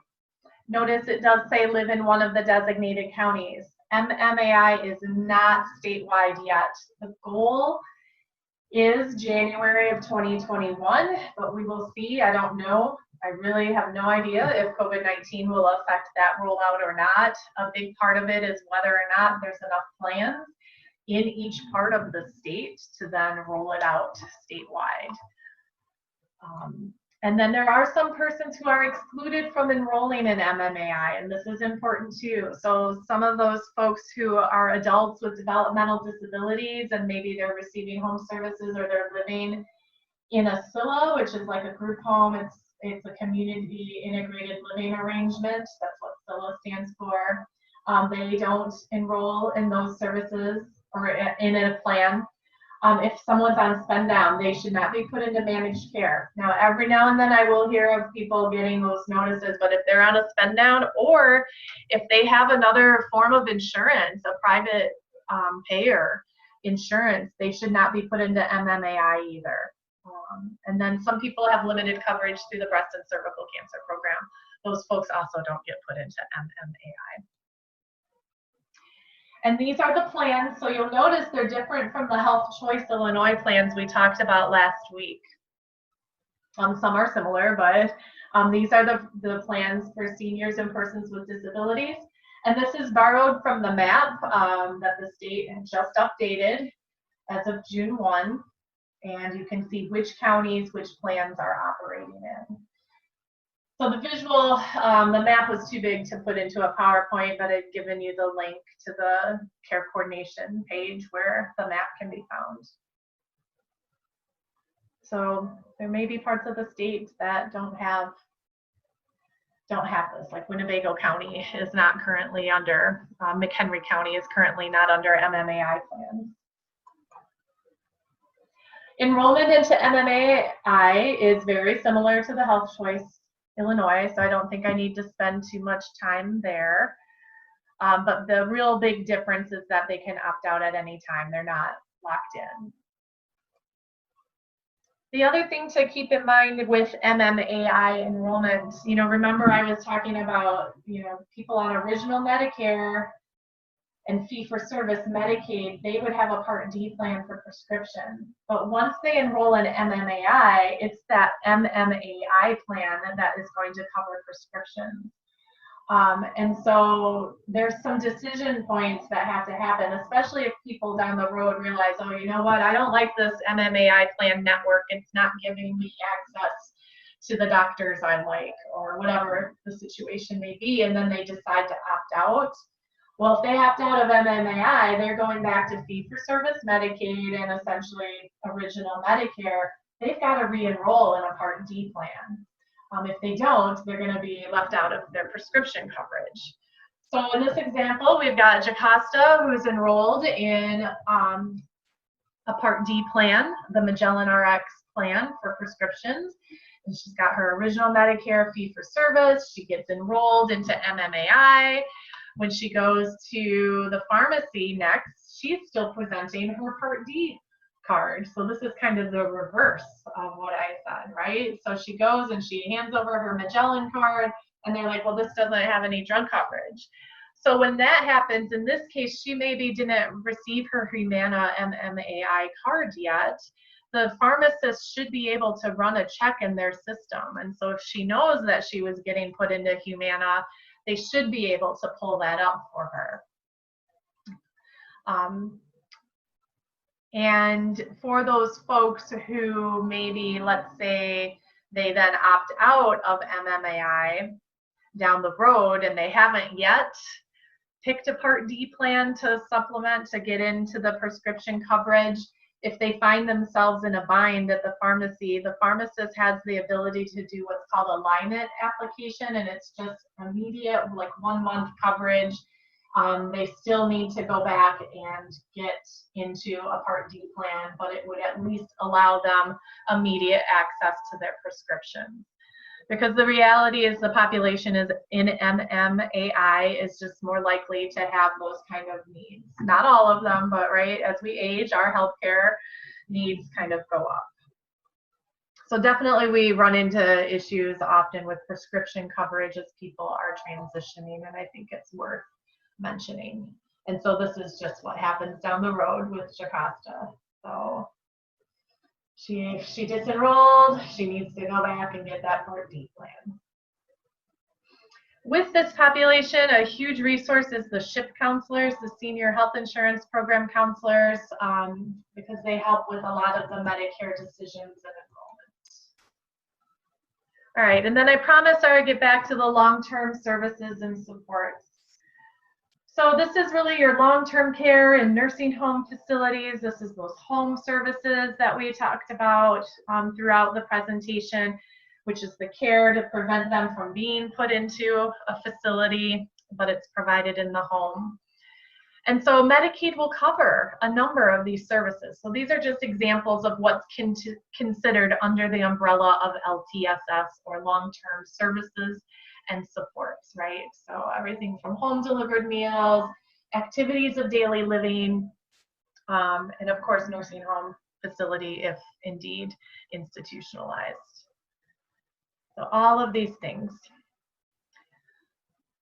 Notice it does say live in one of the designated counties. MMAI is not statewide yet. The goal is January of 2021, but we will see. I don't know. I really have no idea if COVID-19 will affect that rollout or not. A big part of it is whether or not there's enough plans in each part of the state to then roll it out statewide. And then there are some persons who are excluded from enrolling in MMAI, and this is important too. So some of those folks who are adults with developmental disabilities, and maybe they're receiving home services or they're living in a SILA, which is like a group home. It's a community integrated living arrangement. That's what SILA stands for. They don't enroll in those services or in a plan. If someone's on spend down, they should not be put into managed care. Now, every now and then I will hear of people getting those notices, but if they're on a spend down, or if they have another form of insurance, a private payer insurance, they should not be put into MMAI either. And then some people have limited coverage through the breast and cervical cancer program. Those folks also don't get put into MMAI. And these are the plans, so you'll notice they're different from the Health Choice Illinois plans we talked about last week. Some are similar, but These are the plans for seniors and persons with disabilities. And this is borrowed from the map that the state had just updated as of June 1. And you can see which counties, which plans are operating in. So the visual, the map was too big to put into a PowerPoint, but I've given you the link to the care coordination page where the map can be found. So there may be parts of the state that don't have this, like Winnebago County is not currently under, McHenry County is currently not under MMAI plans. Enrollment into MMAI is very similar to the Health Choice Illinois, so I don't think I need to spend too much time there. But the real big difference is that they can opt out at any time. They're not locked in. The other thing to keep in mind with MMAI enrollment, remember I was talking about, people on original Medicare and fee-for-service Medicaid, they would have a Part D plan for prescription. But once they enroll in MMAI, it's that MMAI plan that is going to cover prescriptions. And so there's some decision points that have to happen, especially if people down the road realize, oh, you know what, I don't like this MMAI plan network. It's not giving me access to the doctors I like, or whatever the situation may be, and then they decide to opt out. Well, if they opt out of MMAI, they're going back to fee-for-service Medicaid and essentially original Medicare. They've got to re-enroll in a Part D plan. If they don't, they're going to be left out of their prescription coverage. So in this example, we've got Jocasta, who's enrolled in a Part D plan, the Magellan RX plan for prescriptions. And she's got her original Medicare fee-for-service. She gets enrolled into MMAI. When she goes to the pharmacy next, she's still presenting her Part D card. So this is kind of the reverse of what I said, right? So she goes and she hands over her Magellan card, and they're like, well, this doesn't have any drug coverage. So when that happens, in this case, she maybe didn't receive her Humana MMAI card yet. The pharmacist should be able to run a check in their system. And so if she knows that she was getting put into Humana, they should be able to pull that up for her. And for those folks who maybe, let's say, they then opt out of MMAI down the road and they haven't yet picked a Part D plan to supplement to get into the prescription coverage, if they find themselves in a bind at the pharmacy, the pharmacist has the ability to do what's called a line-it application, and it's just immediate, like 1 month coverage. They still need to go back and get into a Part D plan, but it would at least allow them immediate access to their prescriptions. Because the reality is the population is in MMAI is just more likely to have those kind of needs. Not all of them, but right, as we age, our healthcare needs kind of go up. So definitely we run into issues often with prescription coverage as people are transitioning, and I think it's worth mentioning. And so this is just what happens down the road with Jocasta. So she disenrolled, she needs to go back and get that Part D plan. With this population, a huge resource is the SHIP counselors, the Senior Health Insurance Program counselors, because they help with a lot of the Medicare decisions and enrollment. All right, and then I promised I would get back to the long-term services and supports. So this is really your long-term care and nursing home facilities. This is those home services that we talked about throughout the presentation, which is the care to prevent them from being put into a facility, but it's provided in the home. And so Medicaid will cover a number of these services. So these are just examples of what's considered under the umbrella of LTSS, or long-term services and supports, right? So everything from home delivered meals, activities of daily living, and of course nursing home facility if indeed institutionalized. So all of these things.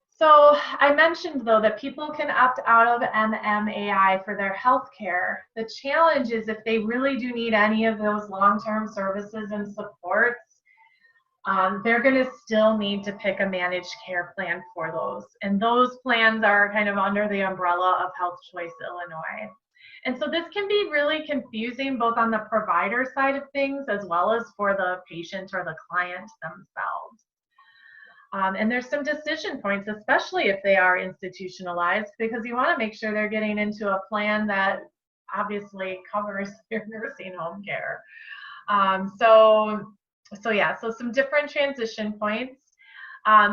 So I mentioned though that people can opt out of MMAI for their health care. The challenge is if they really do need any of those long-term services and supports, they're going to still need to pick a managed care plan for those. And those plans are kind of under the umbrella of Health Choice Illinois. And so this can be really confusing both on the provider side of things as well as for the patient or the client themselves. And there's some decision points, especially if they are institutionalized, because you want to make sure they're getting into a plan that obviously covers their nursing home care. So some different transition points.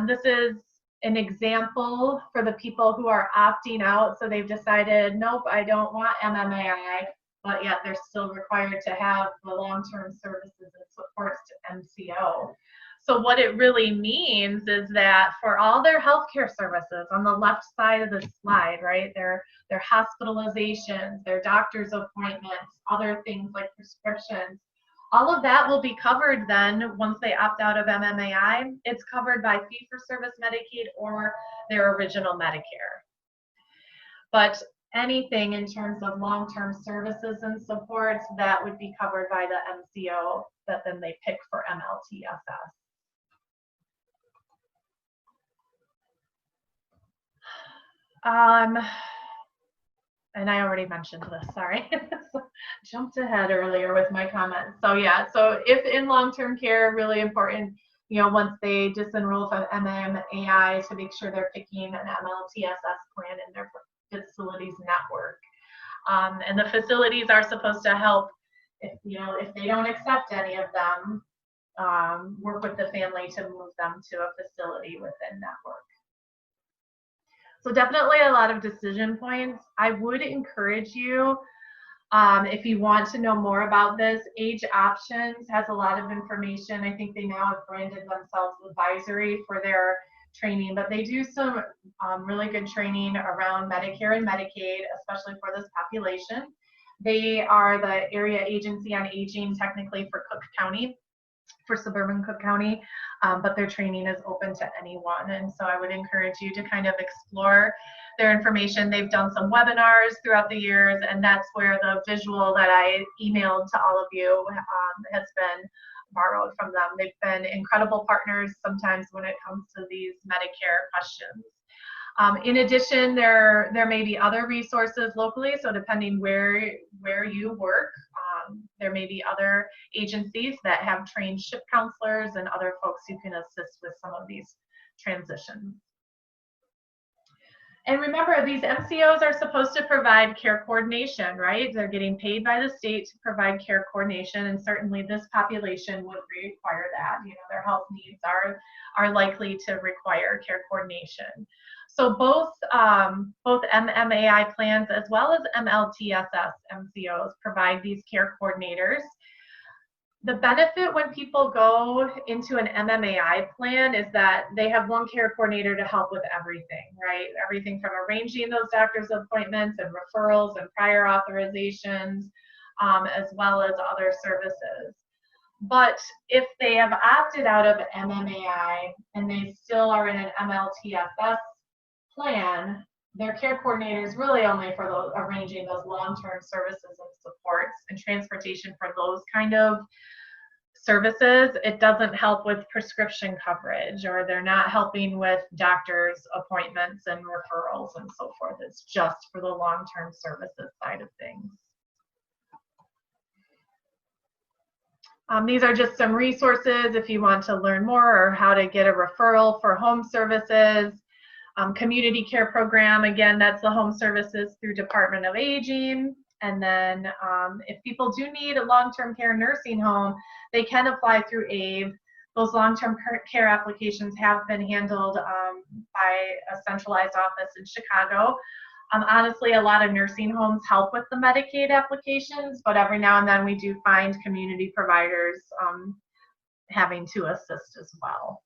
This is an example for the people who are opting out. So they've decided, nope, I don't want MMAI, but yet they're still required to have the long-term services and supports to MCO. So what it really means is that for all their healthcare services on the left side of the slide, right, their hospitalizations, their doctor's appointments, other things like prescriptions, all of that will be covered then once they opt out of MMAI. It's covered by fee-for-service Medicaid or their original Medicare. But anything in terms of long-term services and supports, that would be covered by the MCO that then they pick for MLTSS. And I already mentioned this, sorry. Jumped ahead earlier with my comments. So yeah, so if in long-term care, really important, once they disenroll from MMAI to make sure they're picking an MLTSS plan in their facilities network. And the facilities are supposed to help if they don't accept any of them, work with the family to move them to a facility within network. So definitely a lot of decision points. I would encourage you, if you want to know more about this, Age Options has a lot of information. I think they now have branded themselves advisory for their training, but they do some really good training around Medicare and Medicaid, especially for this population. They are the area agency on aging technically for Cook County, for suburban Cook County, but their training is open to anyone. And so I would encourage you to kind of explore their information. They've done some webinars throughout the years, and that's where the visual that I emailed to all of you has been borrowed from them. They've been incredible partners sometimes when it comes to these Medicare questions. In addition, there may be other resources locally, so depending where you work, there may be other agencies that have trained SHIP counselors and other folks who can assist with some of these transitions. And remember, these MCOs are supposed to provide care coordination, right? They're getting paid by the state to provide care coordination, and certainly this population would require that. Their health needs are likely to require care coordination. So both MMAI plans as well as MLTSS MCOs provide these care coordinators. The benefit when people go into an MMAI plan is that they have one care coordinator to help with everything, right? Everything from arranging those doctor's appointments and referrals and prior authorizations, as well as other services. But if they have opted out of MMAI and they still are in an MLTSS plan, their care coordinator is really only for arranging those long-term services and supports and transportation for those kind of services. It doesn't help with prescription coverage, or they're not helping with doctor's appointments and referrals and so forth. It's just for the long-term services side of things. These are just some resources if you want to learn more or how to get a referral for home services. Community care program, again, that's the home services through Department of Aging. And then if people do need a long-term care nursing home, they can apply through AVE. Those long-term care applications have been handled by a centralized office in Chicago. Honestly, a lot of nursing homes help with the Medicaid applications, but every now and then we do find community providers having to assist as well.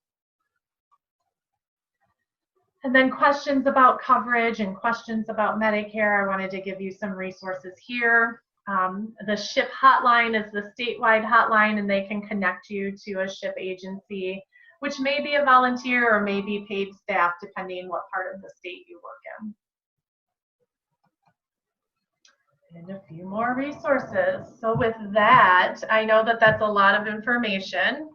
And then questions about coverage and questions about Medicare, I wanted to give you some resources here. The SHIP hotline is the statewide hotline, and they can connect you to a SHIP agency, which may be a volunteer or may be paid staff, depending what part of the state you work in. And a few more resources. So with that, I know that that's a lot of information.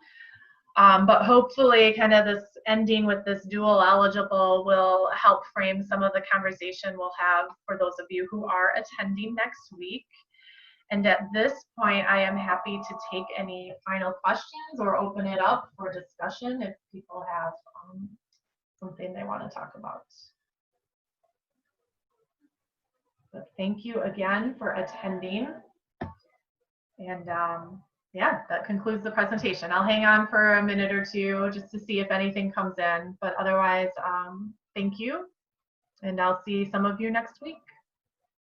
But hopefully kind of this ending with this dual eligible will help frame some of the conversation we'll have for those of you who are attending next week. And at this point, I am happy to take any final questions or open it up for discussion if people have something they want to talk about. But thank you again for attending. And yeah, that concludes the presentation. I'll hang on for a minute or two just to see if anything comes in. But otherwise, thank you. And I'll see some of you next week.